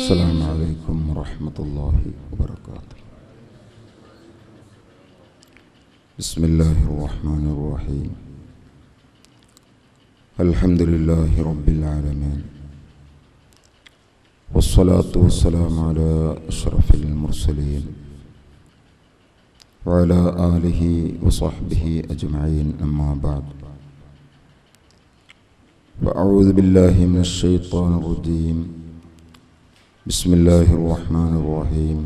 السلام عليكم ورحمة الله وبركاته. بسم الله الرحمن الرحيم. الحمد لله رب العالمين، والصلاة والسلام على أشرف المرسلين وعلى آله وصحبه أجمعين، أما بعد. فأعوذ بالله من الشيطان الرجيم. بسم الله الرحمن الرحيم.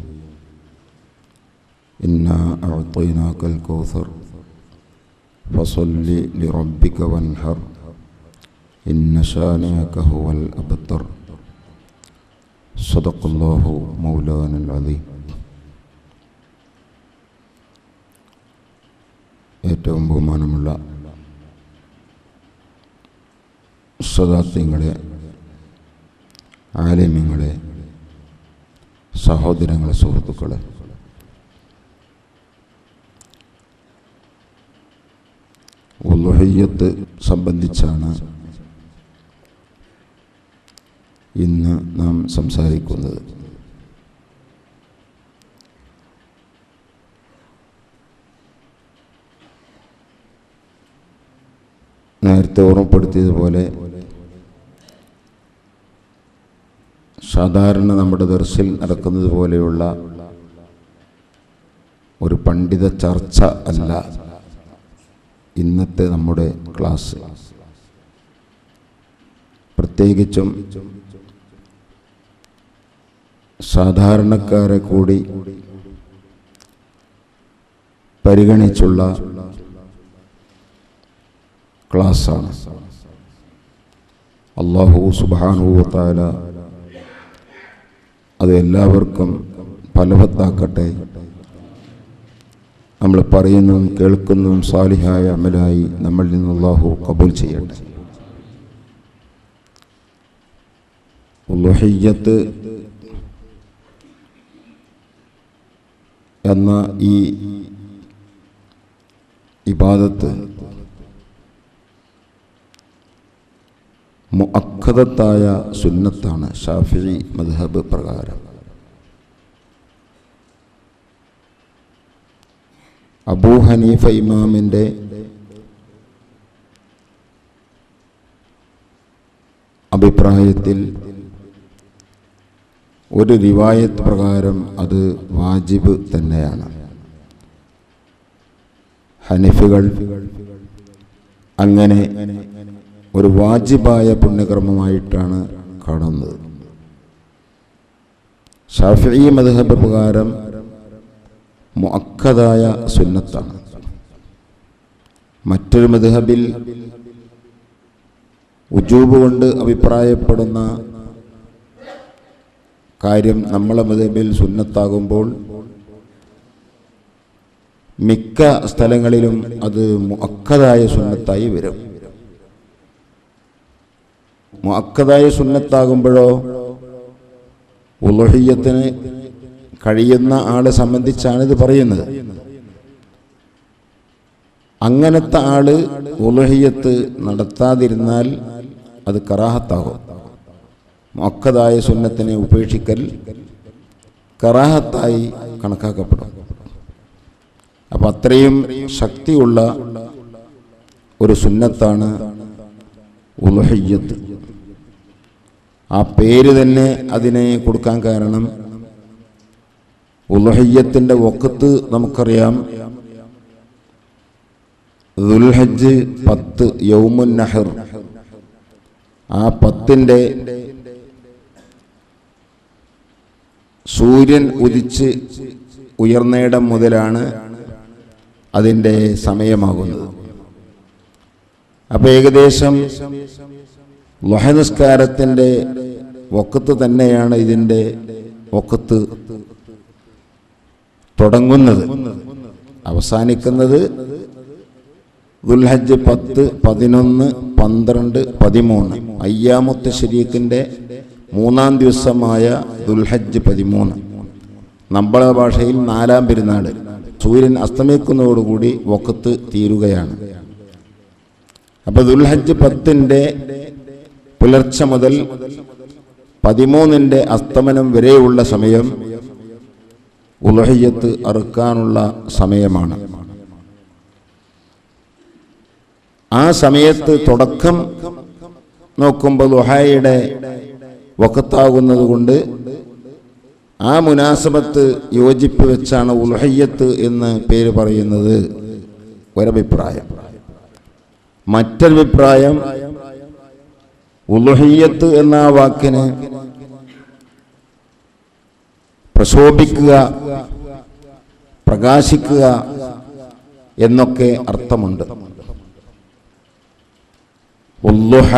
إنا أعطيناك الكوثر فصل لربك وانحر إن شانئك هو الأبتر. صدق الله مولانا العظيم. ഏറ്റവും ബഹുമാനമുള്ള സദാത്യങ്ങളെ, ആലിമ്യങ്ങളെ, സഹോദരങ്ങളെ, സുഹൃത്തുക്കളെ, ഉളുഹിയ്യത്ത് സംബന്ധിച്ചാണ് ഇന്ന് നാം സംസാരിക്കുന്നത്. നേരത്തെ ഓർമ്മപ്പെടുത്തിയതുപോലെ സാധാരണ നമ്മുടെ ദർസിൽ നടക്കുന്നത് പോലെയുള്ള ഒരു പണ്ഡിത ചർച്ച അല്ല ഇന്നത്തെ നമ്മുടെ ക്ലാസ്. പ്രത്യേകിച്ചും സാധാരണക്കാരെ കൂടി പരിഗണിച്ചുള്ള ക്ലാസ്സാണ്. അല്ലാഹു സുബ്ഹാനഹു വ തആല അത് എല്ലാവർക്കും ഫലവത്താക്കട്ടെ. നമ്മൾ പറയുന്നതും കേൾക്കുന്നതും സാലിഹായ അമലായി നമ്മളിൽ നിന്ന് അല്ലാഹു കബൂൽ ചെയ്യട്ടെ. ഉളുഹിയ്യത്ത് എന്ന ഈ ഇബാദത്ത് മുഅക്കദത്തായ സുന്നത്താണ് ശാഫിഈ മദ്ഹബ് പ്രകാരം. അബൂ ഹനീഫ ഇമാമിൻ്റെ അഭിപ്രായത്തിൽ ഒരു റിവായത്ത് പ്രകാരം അത് വാജിബ് തന്നെയാണ്. ഹനഫികൾ അങ്ങനെ ഒരു വാജിബായ പുണ്യകർമ്മമായിട്ടാണ് കാണുന്നത്. ശാഫിഈ മദ്ഹബ് പ്രകാരം മുഅക്കദായ സുന്നത്താണ്. മറ്റൊരു മദ്ഹബിൽ ഉജൂബ് കൊണ്ട് അഭിപ്രായപ്പെടുന്ന കാര്യം നമ്മളെ മദ്ഹബിൽ സുന്നത്താകുമ്പോൾ മിക്ക സ്ഥലങ്ങളിലും അത് മുഅക്കദായ സുന്നത്തായി വരും. മുഅക്കദായ സുന്നത്താകുമ്പോഴോ ഉളുഹിയ്യത്തിന് കഴിയുന്ന ആളെ സംബന്ധിച്ചാണിത് പറയുന്നത്. അങ്ങനത്തെ ആള് ഉളുഹിയ്യത്ത് നടത്താതിരുന്നാൽ അത് കറാഹത്താകും. മുഅക്കദായ സുന്നത്തിനെ ഉപേക്ഷിക്കൽ കറാഹത്തായി കണക്കാക്കപ്പെടും. അപ്പം അത്രയും ശക്തിയുള്ള ഒരു സുന്നത്താണ് ഉളുഹിയ്യത്ത്. ആ പേര് തന്നെ അതിനെ കൊടുക്കാൻ കാരണം ഉളുഹിയ്യത്തിൻ്റെ വഖത്ത് നമുക്കറിയാം. ദുൽഹജ്ജ് 10 യൗമുൻ നഹർ, ആ 10ൻ്റെ സൂര്യൻ ഉദിച്ച് ഉയർന്നയിടം മുതലാണ് അതിൻ്റെ സമയമാകുന്നത്. അപ്പോൾ ഏകദേശം ളുഹ നിസ്കാരത്തിൻ്റെ വഖത്ത് തന്നെയാണ് ഇതിൻ്റെ വഖത്ത് തുടങ്ങുന്നത്. അവസാനിക്കുന്നത് ദുൽഹജ്ജ് 10, 11, 12, 13 അയ്യാമു തശ്രീഖിൻ്റെ 3-ാം ദിവസമായ ദുൽഹജ്ജ് 13, നമ്മളെ ഭാഷയിൽ 4-ാം പെരുന്നാൾ. സൂര്യൻ അസ്തമിക്കുന്നതോടുകൂടി വഖത്ത് തീരുകയാണ്. അപ്പോൾ ദുൽഹജ്ജ് 10ൻ്റെ പുലർച്ചെ മുതൽ 13-ന്റെ അസ്തമനം വരെയുള്ള സമയം ഉളുഹിയ്യത്ത് അറുക്കാനുള്ള സമയമാണ്. ആ സമയത്ത് തുടക്കം നോക്കുമ്പോൾ ദുഹായുടെ വഖത്താകുന്നത് കൊണ്ട് ആ മുനാസബത്ത് യോജിപ്പ് വെച്ചാണ് ഉളുഹിയ്യത്ത് എന്ന് പേര് പറയുന്നത് ഒരഭിപ്രായം. മറ്റൊരഭിപ്രായം ഉളുഹിയ്യത്ത് എന്ന വാക്കിന് പ്രശോഭിക്കുക, പ്രകാശിക്കുക എന്നൊക്കെ അർത്ഥമുണ്ട്. ഉള്ളുഹ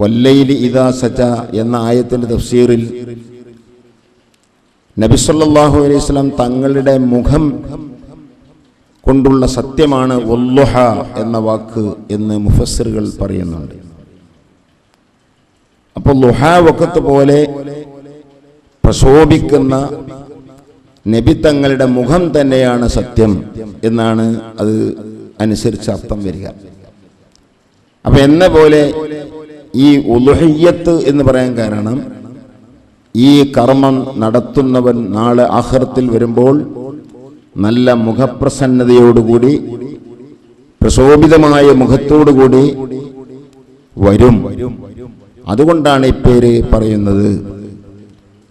വല്ലൈലി ഇദാ സജ എന്ന ആയത്തിന്റെ തഫ്സീറിൽ നബി സല്ലല്ലാഹു അലൈഹി വസല്ലം തങ്ങളുടെ മുഖം കൊണ്ടുള്ള സത്യമാണ് ഉള്ളുഹ എന്ന വാക്ക് എന്ന് മുഫസ്സിറുകൾ പറയുന്നുണ്ട്. അപ്പോൾ ളുഹാ വഖത്ത് പോലെ പ്രശോഭിക്കുന്ന നബി തങ്ങളുടെ മുഖം തന്നെയാണ് സത്യം എന്നാണ് അത് അനുസരിച്ച് അർത്ഥം വരിക. അപ്പൊ എന്ന പോലെ ഈ ഉളുഹിയ്യത്ത് എന്ന് പറയാൻ കാരണം ഈ കർമ്മം നടത്തുന്നവൻ നാളെ ആഖിറത്തിൽ വരുമ്പോൾ നല്ല മുഖപ്രസന്നതയോടുകൂടി പ്രശോഭിതമായ മുഖത്തോടുകൂടി വരും. അതുകൊണ്ടാണ് ഈ പേര് പറയുന്നത്.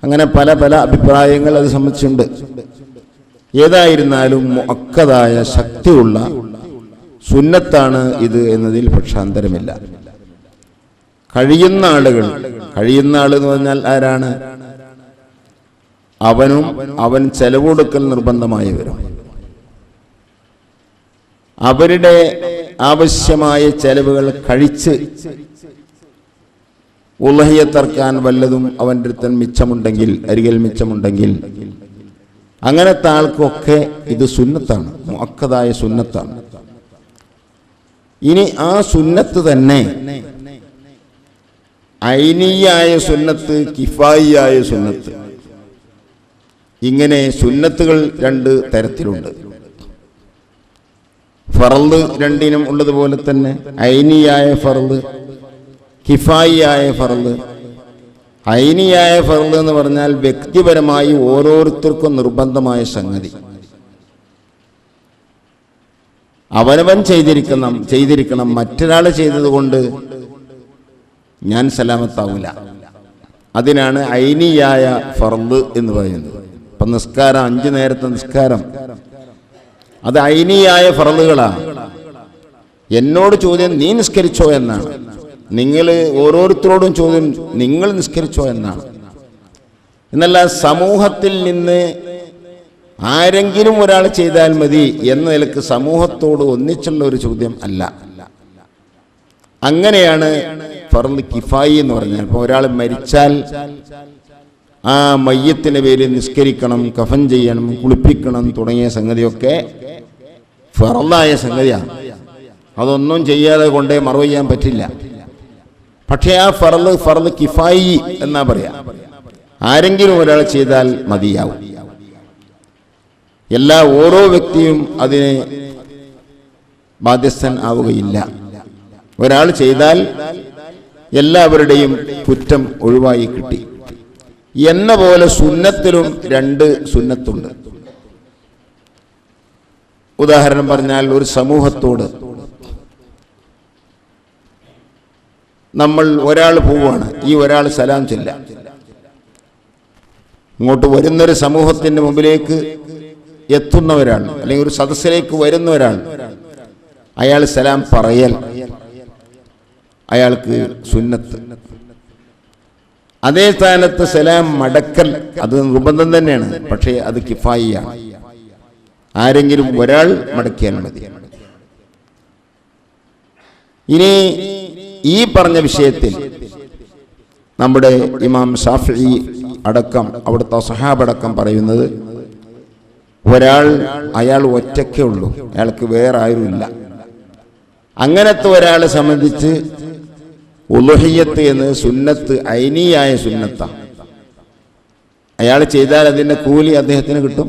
അങ്ങനെ പല പല അഭിപ്രായങ്ങൾ അത് സംബന്ധിച്ചുണ്ട്. ഏതായിരുന്നാലും മുഅക്കദായ ശക്തിയുള്ള സുന്നത്താണ് ഇത് എന്നതിൽ പക്ഷാന്തരമില്ല. കഴിയുന്ന ആൾ എന്ന് പറഞ്ഞാൽ ആരാണ്? അവൻ ചെലവൊടുക്കൽ നിർബന്ധമായവരും അവരുടെ ആവശ്യമായ ചെലവുകൾ കഴിച്ച് ഉളുഹിയ്യത്തർക്കാൻ വല്ലതും അവൻ്റെ അടുത്ത് മിച്ചമുണ്ടെങ്കിൽ, അരികിൽ മിച്ചമുണ്ടെങ്കിൽ, അങ്ങനത്തെ ആൾക്കൊക്കെ ഇത് സുന്നത്താണ്, മുഅക്കദായ സുന്നത്താണ്. ഇനി ആ സുന്നത്ത് തന്നെ ഐനിയായ സുന്നത്ത്, കിഫായിയായ സുന്നത്ത്, ഇങ്ങനെ സുന്നത്തുകൾ രണ്ട് തരത്തിലുണ്ട്. ഫർള് രണ്ടിനും ഉള്ളതുപോലെ തന്നെ ഐനിയായ ഫർള്, കിഫായിയായ ഫർള്. ഐനിയായ ഫർള് എന്ന് പറഞ്ഞാൽ വ്യക്തിപരമായി ഓരോരുത്തർക്കും നിർബന്ധമായ സംഗതി, അവനവൻ ചെയ്തിരിക്കണം. മറ്റൊരാൾ ചെയ്തതുകൊണ്ട് ഞാൻ സലാമത്താവില്ല. അതിനാണ് ഐനിയായ ഫർള് എന്ന് പറയുന്നത്. ഇപ്പൊ നിസ്കാരം, 5 നേരത്തെ നിസ്കാരം, അത് ഐനിയായ ഫർളുകളാണ്. എന്നോട് ചോദ്യം നീ നിസ്കരിച്ചോ എന്നാണ്. നിങ്ങൾ ഓരോരുത്തരോടും ചോദ്യം നിങ്ങൾ നിസ്കരിച്ചോ എന്നാണ്. എന്നല്ല സമൂഹത്തിൽ നിന്ന് ആരെങ്കിലും ഒരാൾ ചെയ്താൽ മതി എന്ന നിലക്ക് സമൂഹത്തോട് ഒന്നിച്ചുള്ള ഒരു ചോദ്യം അല്ല. അങ്ങനെയാണ് ഫർള് കിഫായി എന്ന് പറഞ്ഞാൽ. ഇപ്പോൾ ഒരാൾ മരിച്ചാൽ ആ മയ്യത്തിന് പേരിൽ നിസ്കരിക്കണം, കഫൻ ചെയ്യണം, കുളിപ്പിക്കണം തുടങ്ങിയ സംഗതിയൊക്കെ ഫർളായ സംഗതിയാണ്. അതൊന്നും ചെയ്യാതെ കൊണ്ടേ മറവ് ചെയ്യാൻ പറ്റില്ല. പക്ഷേ ആ ഫർള് കിഫായി എന്നാ പറയാ. ആരെങ്കിലും ഒരാൾ ചെയ്താൽ മതിയാവും. ഓരോ വ്യക്തിയും അതിന് ബാധ്യസ്ഥൻ ആവുകയില്ല. ഒരാൾ ചെയ്താൽ എല്ലാവരുടെയും കുറ്റം ഒഴിവായി കിട്ടി എന്ന പോലെ സുന്നത്തിലും 2 സുന്നത്തുണ്ട്. ഉദാഹരണം പറഞ്ഞാൽ, ഒരു സമൂഹത്തോട് നമ്മൾ ഒരാൾ പോവുകയാണ്, ഈ ഒരാൾ സലാം ചൊല്ല. ഇങ്ങോട്ട് വരുന്നൊരു സമൂഹത്തിന്റെ മുമ്പിലേക്ക് എത്തുന്ന ഒരാൾ, അല്ലെങ്കിൽ ഒരു സദസ്സിലേക്ക് വരുന്ന ഒരാൾ, അയാൾ സലാം പറയൽ അയാൾക്ക് സുന്നത്ത്. അതേ സ്ഥാനത്ത് സലാം മടക്കൽ അത് നിർബന്ധം തന്നെയാണ്. പക്ഷേ അത് കിഫായിയാണ്. ആരെങ്കിലും ഒരാൾ മടക്കിയാൽ മതി. ഇനി ഈ പറഞ്ഞ വിഷയത്തിൽ നമ്മുടെ ഇമാം ഷാഫിഈ അടക്കം അവിടുത്തെ സ്വഹാബടക്കം പറയുന്നത്, അയാൾ ഒറ്റയ്ക്കേ ഉള്ളൂ, അയാൾക്ക് വേറെ ആരുമില്ല. അങ്ങനത്തെ ഒരാളെ സംബന്ധിച്ച് ഉളുഹിയ്യത്ത് എന്ന് സുന്നത്ത് ഐനിയായ സുന്നത്താണ്. അയാൾ ചെയ്താൽ അതിന്റെ കൂലി അദ്ദേഹത്തിന് കിട്ടും.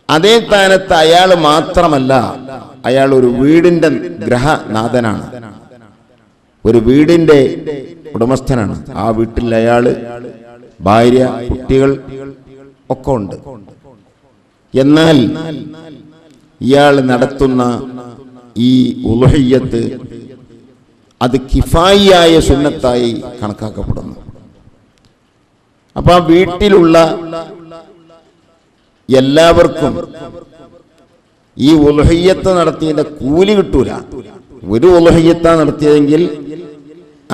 അതേ സ്ഥാനത്ത് അയാൾ മാത്രമല്ല, അയാൾ ഒരു വീടിന്റെ ഗ്രഹനാഥനാണ്. ഒരു വീടിന്റെ ഉടമസ്ഥനാണ്. ആ വീട്ടിൽ അയാള് ഭാര്യ, കുട്ടികൾ ഒക്കെ ഉണ്ട്. എന്നാൽ ഇയാൾ നടത്തുന്ന ഈ ഉളുഹിയ്യത്ത് അത് കിഫായിയായ സുന്നത്തായി കണക്കാക്കപ്പെടുന്നു. അപ്പൊ ആ വീട്ടിലുള്ള എല്ലാവർക്കും ഈ ഉളുഹിയ്യത്ത് നടത്തിയതിന്റെ കൂലി കിട്ടൂല. ഒരു ഉളുഹിയ്യത്താ നടത്തിയതെങ്കിൽ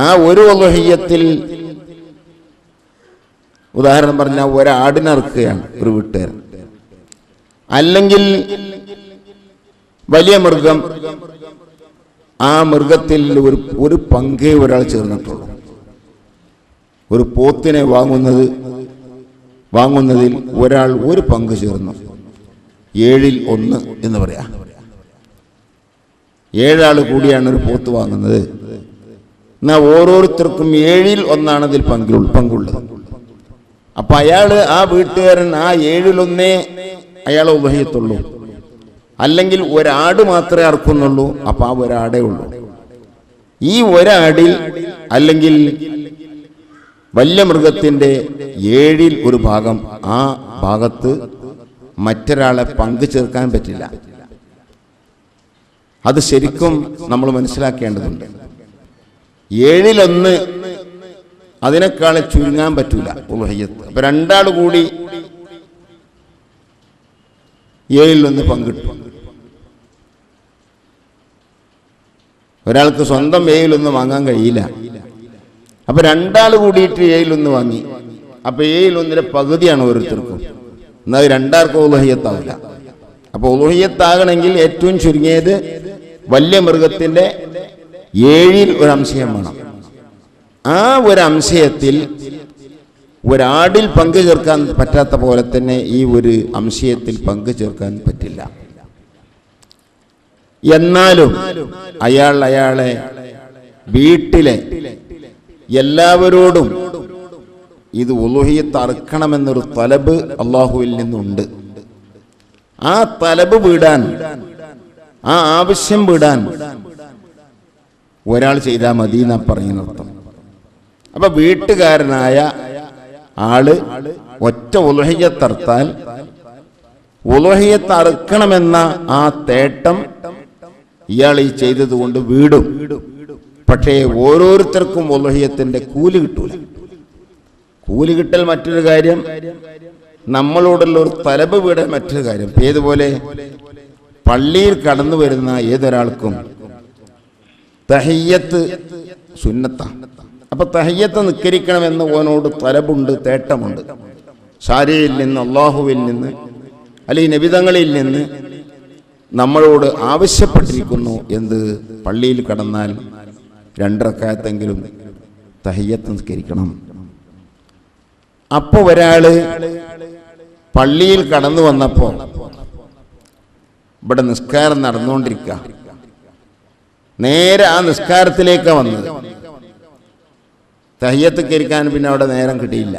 ആ ഒരു ഉളുഹിയ്യത്തിൽ ഉദാഹരണം പറഞ്ഞാൽ ഒരാടിനറുക്കുകയാണ് ഒരു വീട്ടുകാരൻ, അല്ലെങ്കിൽ വലിയ മൃഗം, ആ മൃഗത്തിൽ ഒരു പങ്കേ ഒരാൾ ചേർന്നിട്ടുള്ളൂ. ഒരു പോത്തിനെ വാങ്ങുന്നതിൽ ഒരാൾ ഒരു പങ്ക് ചേർന്നു, 1/7 എന്ന് പറയാം. 7 ആൾ കൂടിയാണ് ഒരു പോത്ത് വാങ്ങുന്നത്. എന്നാൽ ഓരോരുത്തർക്കും 1/7 അതിൽ പങ്കുള്ളത്. അപ്പൊ അയാള്, ആ വീട്ടുകാരൻ, ആ 1/7 അയാളെ ഉളുഹിയ്യത്തുള്ളൂ. അല്ലെങ്കിൽ ഒരാട് മാത്രമേ അറക്കുന്നുള്ളൂ. അപ്പൊ ആ ഒരാടേ ഉള്ളൂ. ഈ ഒരാടിൽ അല്ലെങ്കിൽ വലിയ മൃഗത്തിന്റെ 1/7 ഭാഗം, ആ ഭാഗത്ത് മറ്റൊരാളെ പങ്കു ചേർക്കാൻ പറ്റില്ല. അത് ശരിക്കും നമ്മൾ മനസ്സിലാക്കേണ്ടതുണ്ട്. 1/7 അതിനേക്കാളെ ചുരുങ്ങാൻ പറ്റൂല ഉളുഹിയ്യത്ത്. അപ്പൊ 2 ആൾ കൂടി 1/7 പങ്കിട്ടു. ഒരാൾക്ക് സ്വന്തം 1/7 വാങ്ങാൻ കഴിയില്ല. അപ്പൊ 2 ആൾ കൂടിയിട്ട് 1/7 വാങ്ങി. അപ്പൊ 1/7 പകുതിയാണ് ഓരോരുത്തർക്കും. എന്നാൽ 2 ആൾക്കും ഉളുഹിയ്യത്താവില്ല. അപ്പൊ ഉളുഹിയ്യത്താകണമെങ്കിൽ ഏറ്റവും ചുരുങ്ങിയത് വലിയ മൃഗത്തിന്റെ 7 ഒരു അംശയം വേണം. ആ ഒരു അംശയത്തിൽ ഒരാടിൽ പങ്കു ചേർക്കാൻ പറ്റാത്ത പോലെ തന്നെ ഈ ഒരു അംശയത്തിൽ പങ്കു ചേർക്കാൻ പറ്റില്ല. എന്നാലും അയാളെ വീട്ടിലെ എല്ലാവരോടും ഇത് ഉളുഹിയ്യത്ത് അറുക്കണമെന്നൊരു തലബ് അള്ളാഹുവിൽ നിന്നുണ്ട്. ആ തലബ് വീടാൻ, ആ ആവശ്യം വീടാൻ ഒരാൾ ചെയ്താൽ മതി എന്നാ പറയുന്നർത്ഥം. അപ്പൊ വീട്ടുകാരനായ ആള് ഒറ്റ ഉളുഹിയ്യത്ത് അറുത്താൽ ഉളുഹിയ്യത്ത് അറുക്കണമെന്ന ആ തേട്ടം ഇയാൾ ഈ ചെയ്തത് കൊണ്ട് വീടും. പക്ഷേ ഓരോരുത്തർക്കും ഉളുഹിയ്യത്തിന്റെ കൂലി കിട്ടൂല. കൂലി കിട്ടൽ മറ്റൊരു കാര്യം, നമ്മളോടുള്ള ഒരു തലബ് വീടൽ മറ്റൊരു കാര്യം. ഏതുപോലെ പള്ളിയിൽ കടന്നു വരുന്ന ഏതൊരാൾക്കും തഹിയ്യത്ത് സുന്നത്താണ്. അപ്പൊ തഹിയ്യത്ത് നിസ്കരിക്കണമെന്ന് ഓനോട് തലബുണ്ട്, തേട്ടമുണ്ട്. ശാരിയിൽ നിന്ന്, അള്ളാഹുവിൽ നിന്ന്, അല്ലെങ്കിൽ നബിതങ്ങളിൽ നിന്ന് നമ്മളോട് ആവശ്യപ്പെട്ടിരിക്കുന്നു. എന്ത്? പള്ളിയിൽ കടന്നാൽ 2 റക്അത്തെങ്കിലും തഹിയ്യത്ത് നിസ്കരിക്കണം. അപ്പൊ ഒരാള് പള്ളിയിൽ കടന്നു വന്നപ്പോ ഇവിടെ നിസ്കാരം നടന്നുകൊണ്ടിരിക്കുക, നേരെ ആ നിസ്കാരത്തിലേക്കാണ് വന്നത്. തഹിയ്യത്ത് നിസ്കരിക്കാൻ പിന്നെ അവിടെ നേരം കിട്ടിയില്ല.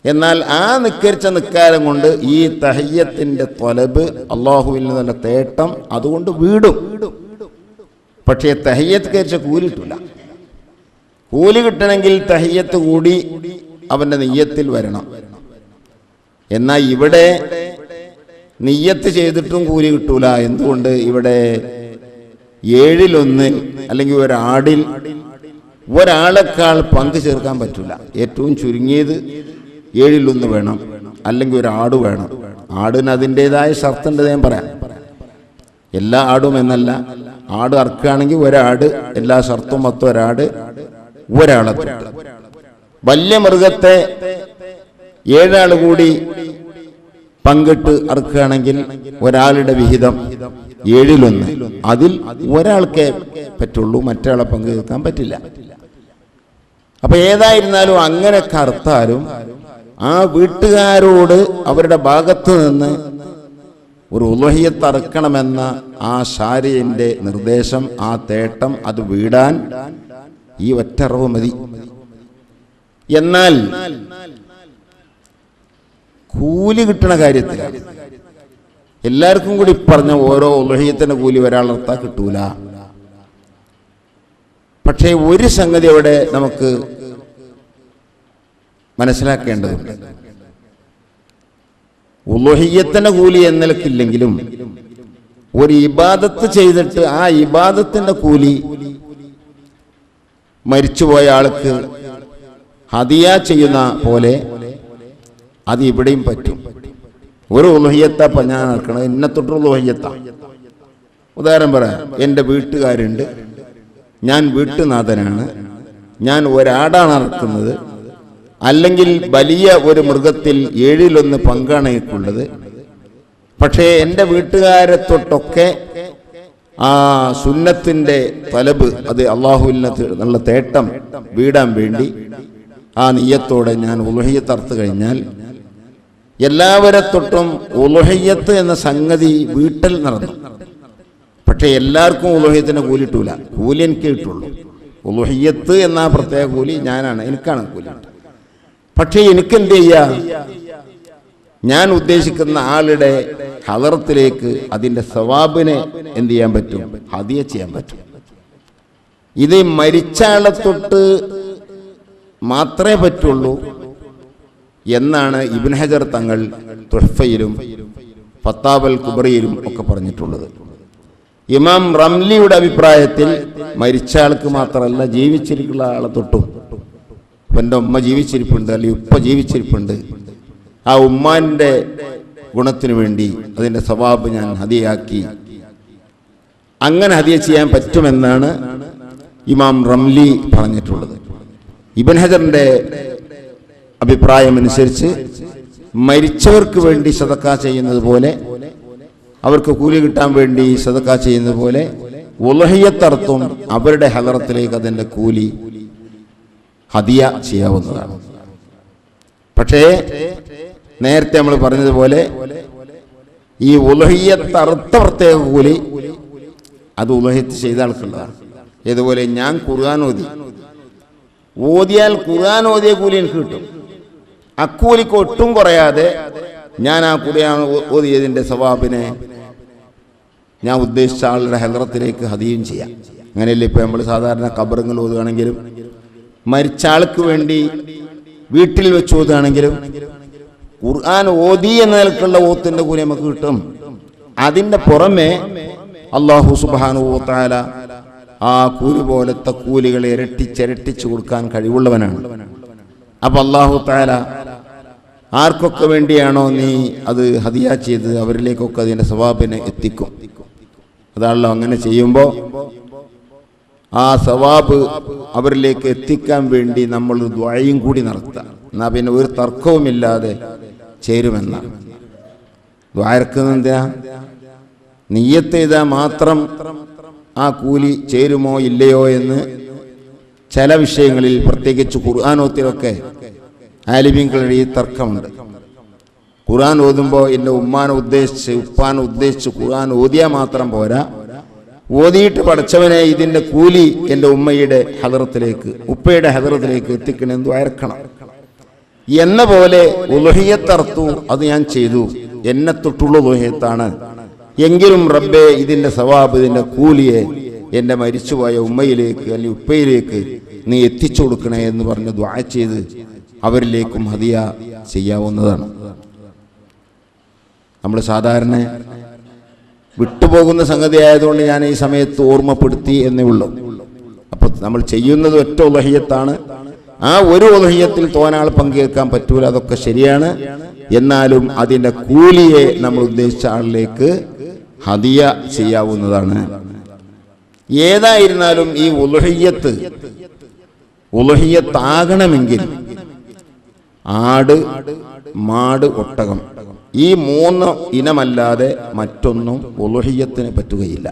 എന്നാൽ ആ നിസ്കരിച്ച നിസ്കാരം കൊണ്ട് ഈ തഹിയ്യത്തിന്റെ തൊലബ്, അള്ളാഹുവിൽ നിന്നുള്ള തേട്ടം അതുകൊണ്ട് വീടും. പക്ഷേ തഹിയ്യത്ത് നിസ്കരിച്ച കൂലി കിട്ടില്ല. കൂലി കിട്ടണമെങ്കിൽ തഹിയ്യത്ത് കൂടി അവന്റെ നിയ്യത്തിൽ വരണം. എന്നാൽ ഇവിടെ നിയ്യത്ത് ചെയ്തിട്ടും കൂലി കിട്ടൂല. എന്തുകൊണ്ട്? ഇവിടെ 1/7 അല്ലെങ്കിൽ ഒരാടിൽ ഒരാളെക്കാൾ പങ്കു ചേർക്കാൻ പറ്റൂല. ഏറ്റവും ചുരുങ്ങിയത് 1/7 വേണം, അല്ലെങ്കിൽ ഒരു ആട് വേണം. ആടിന് അതിൻ്റെതായ ഷർത്തുണ്ട്, ഞാൻ പറയാം. എല്ലാ ആടും എന്നല്ല, ആട് അറക്കുകയാണെങ്കിൽ ഒരാട്, എല്ലാ ഷർത്തും മൊത്തം ഒരാളെ. വലിയ മൃഗത്തെ 7 ആൾ കൂടി പങ്കിട്ട് അറുക്കുകയാണെങ്കിൽ ഒരാളുടെ വിഹിതം 1/7. അതിൽ ഒരാൾക്കേ പറ്റുള്ളൂ, മറ്റൊരാളെ പങ്കു ചേർക്കാൻ പറ്റില്ല. അപ്പൊ ഏതായിരുന്നാലും അങ്ങനെ കറുത്താലും ആ വീട്ടുകാരോട് അവരുടെ ഭാഗത്ത് നിന്ന് ഒരു ഉളുഹിയ്യത്ത് അറുക്കണമെന്ന ആ ശാരിയന്റെ നിർദ്ദേശം, ആ തേട്ടം അത് വീടാൻ ഈ ഒറ്ററവ് മതി. എന്നാൽ കൂലി കിട്ടണ കാര്യത്തിൽ എല്ലാവർക്കും കൂടി പറഞ്ഞ ഓരോ ഉളുഹിയ്യത്തിന്റെ കൂലി ഒരാളർത്താ കിട്ടൂല. പക്ഷേ ഒരു സംഗതി അവിടെ നമുക്ക് മനസ്സിലാക്കേണ്ടതുണ്ട്. ഉളുഹിയ്യത്തിന്റെ കൂലി എന്നലക്കില്ലെങ്കിലും ഒരു ഇബാദത്ത് ചെയ്തിട്ട് ആ ഇബാദത്തിന്റെ കൂലി മരിച്ചുപോയ ആൾക്ക് ഹദിയ ചെയ്യുന്ന പോലെ അത് ഇവിടെയും പറ്റും. ഒരു ഉളുഹിയ്യത്താ ഞാൻ നടക്കണത്, എന്നെ തൊട്ടുള്ള ഉളുഹിയ്യത്താ. ഉദാഹരണം പറയാം, എൻ്റെ വീട്ടുകാരുണ്ട്, ഞാൻ വീട്ടുനാഥനാണ്, ഞാൻ ഒരാടാണ് നടക്കുന്നത്, അല്ലെങ്കിൽ വലിയ ഒരു മൃഗത്തിൽ 7-1 പങ്കാണ് എനിക്കുള്ളത്. പക്ഷേ എൻ്റെ വീട്ടുകാരെ തൊട്ടൊക്കെ ആ സുന്നത്തിൻ്റെ തലബ്, അത് അള്ളാഹുവിൽ നല്ല തേട്ടം വീടാൻ വേണ്ടി ആ നിയ്യത്തോടെ ഞാൻ ഉളുഹിയ്യത്ത് അറുത്ത് കഴിഞ്ഞാൽ എല്ലാവരെ തൊട്ടും ഉളുഹിയ്യത്ത് എന്ന സംഗതി വീട്ടിൽ നടന്നു. പക്ഷെ എല്ലാവർക്കും ഉളുഹിയ്യത്തിന് കൂലി കിട്ടൂല, കൂലി എനിക്ക് കിട്ടുള്ളൂ. ഉളുഹിയ്യത്ത് എന്ന പ്രത്യേക കൂലി ഞാനാണ്, എനിക്കാണ് കൂലി. പക്ഷെ എനിക്കെന്ത് ചെയ്യാം, ഞാൻ ഉദ്ദേശിക്കുന്ന ആളുടെ ഹദറത്തിലേക്ക് അതിൻ്റെ സവാബിനെ എന്ത് ചെയ്യാൻ പറ്റും, ഹദിയ ചെയ്യാൻ പറ്റും. ഇത് മരിച്ച ആളെ തൊട്ട് മാത്രമേ പറ്റുള്ളൂ എന്നാണ് ഇബ്നു ഹജർ തങ്ങൾ തുഹ്ഫയിലും ഫത്താവൽ കുബറിയിലും ഒക്കെ പറഞ്ഞിട്ടുള്ളത്. ഇമാം റംലിയുടെ അഭിപ്രായത്തിൽ മരിച്ച ആൾക്ക് മാത്രമല്ല, ജീവിച്ചിരിക്കുന്ന ആളെ തൊട്ടും, എൻ്റെ ഉമ്മ ജീവിച്ചിരിപ്പുണ്ട് അല്ലെങ്കിൽ ഉപ്പ ജീവിച്ചിരിപ്പുണ്ട്, ആ ഉമ്മാൻ്റെ ഗുണത്തിനു വേണ്ടി അതിൻ്റെ സവാബ് ഞാൻ ഹദിയാക്കി, അങ്ങനെ ഹദിയ ചെയ്യാൻ പറ്റുമെന്നാണ് ഇമാം റംലി പറഞ്ഞിട്ടുള്ളത്. ഇബ്നു ഹജറിൻ്റെ അഭിപ്രായമനുസരിച്ച് മരിച്ചവർക്ക് വേണ്ടി സദഖ ചെയ്യുന്നത് പോലെ, അവർക്ക് കൂലി കിട്ടാൻ വേണ്ടി സദഖ ചെയ്യുന്നത് പോലെ ഉളുഹിയ്യത്തർത്തും അവരുടെ ഹദറത്തിലേക്ക് അതിൻ്റെ കൂലി ഹദിയ ചെയ്യാവുന്നതാണ്. പക്ഷേ നേരത്തെ നമ്മൾ പറഞ്ഞതുപോലെ ഈ ഉളുഹിയ്യത്തർത്ത പ്രത്യേക കൂലി അത് ഉളുഹിയ്യത്ത് ചെയ്ത ആൾക്കുള്ളതാണ്. ഇതുപോലെ ഞാൻ ഖുർആൻ ഓതിയാൽ ഖുർആൻ ഓതിയ കൂലി എനിക്ക് കിട്ടും. അക്കൂലിക്ക് ഒട്ടും കുറയാതെ ഞാൻ ആ ഖുർആൻ ഓതിയതിൻ്റെ സവാബിനെ ഞാൻ ഉദ്ദേശിച്ച ആളുടെ ഹദറത്തിലേക്ക് ഹദിയും ചെയ്യാം. അങ്ങനെയല്ലേ ഇപ്പം നമ്മൾ സാധാരണ ഖബറുകൾ ഓതുകയാണെങ്കിലും, മരിച്ച ആൾക്ക് വേണ്ടി വീട്ടിൽ വെച്ച് ഓതുകയാണെങ്കിലും, ഖുർആൻ ഓതി എന്ന നിലക്കുള്ള ഓത്തിൻ്റെ കൂലി നമുക്ക് കിട്ടും. അതിൻ്റെ പുറമെ അല്ലാഹു സുബ്ഹാനഹു വ തആല ആ കൂലി പോലത്തെ കൂലികളെ ഇരട്ടിച്ചിരട്ടിച്ചു കൊടുക്കാൻ കഴിവുള്ളവനാണ്. അപ്പം അല്ലാഹു തആല ആർക്കൊക്കെ വേണ്ടിയാണോ നീ അത് ഹദിയ ചെയ്ത് അവരിലേക്കൊക്കെ അതിൻ്റെ സവാബിനെ എത്തിക്കും. അതാണല്ലോ, അങ്ങനെ ചെയ്യുമ്പോൾ ആ സവാബ് അവരിലേക്ക് എത്തിക്കാൻ വേണ്ടി നമ്മൾ ദുആയും കൂടി നടത്തുക. എന്നാൽ പിന്നെ ഒരു തർക്കവുമില്ലാതെ ചേരുമെന്നാണ്. ദുആ ഇറക്കുന്നതെന്തിനാ? നിയ്യത്ത് ചെയ്താൽ മാത്രം ആ കൂലി ചേരുമോ ഇല്ലയോ എന്ന് ചില വിഷയങ്ങളിൽ, പ്രത്യേകിച്ച് ഖുർആനോത്തിലൊക്കെ ആലിമീങ്ങളുടെ ഈ തർക്കമുണ്ട്. ഖുർആൻ ഓതുമ്പോൾ എൻ്റെ ഉമ്മാനെ ഉദ്ദേശിച്ച് ഉപ്പാനെ ഉദ്ദേശിച്ച് ഖുർആൻ ഓതിയാൽ മാത്രം പോരാ, ഓതിയിട്ട് പഠിച്ചവനെ ഇതിൻ്റെ കൂലി എൻ്റെ ഉമ്മയുടെ ഹദറത്തിലേക്ക് ഉപ്പയുടെ ഹദറത്തിലേക്ക് എത്തിക്കണമെന്ന് വയർക്കണം എന്ന പോലെ ഉളുഹിയ്യത്തർത്തു, അത് ഞാൻ ചെയ്തു, എന്നെ തൊട്ടുള്ള ഉളുഹിയ്യത്താണ്, എങ്കിലും റബ്ബേ ഇതിൻ്റെ സവാബ് ഇതിൻ്റെ കൂലിയെ എൻ്റെ മരിച്ചുപോയ ഉമ്മയിലേക്ക് അല്ലെങ്കിൽ ഉപ്പയിലേക്ക് നീ എത്തിച്ചു കൊടുക്കണേ എന്ന് പറഞ്ഞ് ദുആ ചെയ്ത് അവരിലേക്കും ഹദിയ ചെയ്യാവുന്നതാണ്. നമ്മൾ സാധാരണ വിട്ടുപോകുന്ന സംഗതി ആയതുകൊണ്ട് ഞാൻ ഈ സമയത്ത് ഓർമ്മപ്പെടുത്തി എന്നേ ഉള്ളൂ. അപ്പോൾ നമ്മൾ ചെയ്യുന്നത് ഒറ്റ ഉളുഹിയ്യത്താണ്. ആ ഒരു ഉളുഹിയ്യത്തിൽ തോനാൾ പങ്കെടുക്കാൻ പറ്റൂല, അതൊക്കെ ശരിയാണ്. എന്നാലും അതിൻ്റെ കൂലിയെ നമ്മൾ ഉദ്ദേശിച്ച ആളിലേക്ക് ഹദിയ ചെയ്യാവുന്നതാണ്. ഏതായിരുന്നാലും ഈ ഉളുഹിയ്യത്താകണമെങ്കിൽ ആട്, മാട്, ഒട്ടകം, ഈ 3 ഇനമല്ലാതെ മറ്റൊന്നും ഉളുഹിയ്യത്തിന് പറ്റുകയില്ല.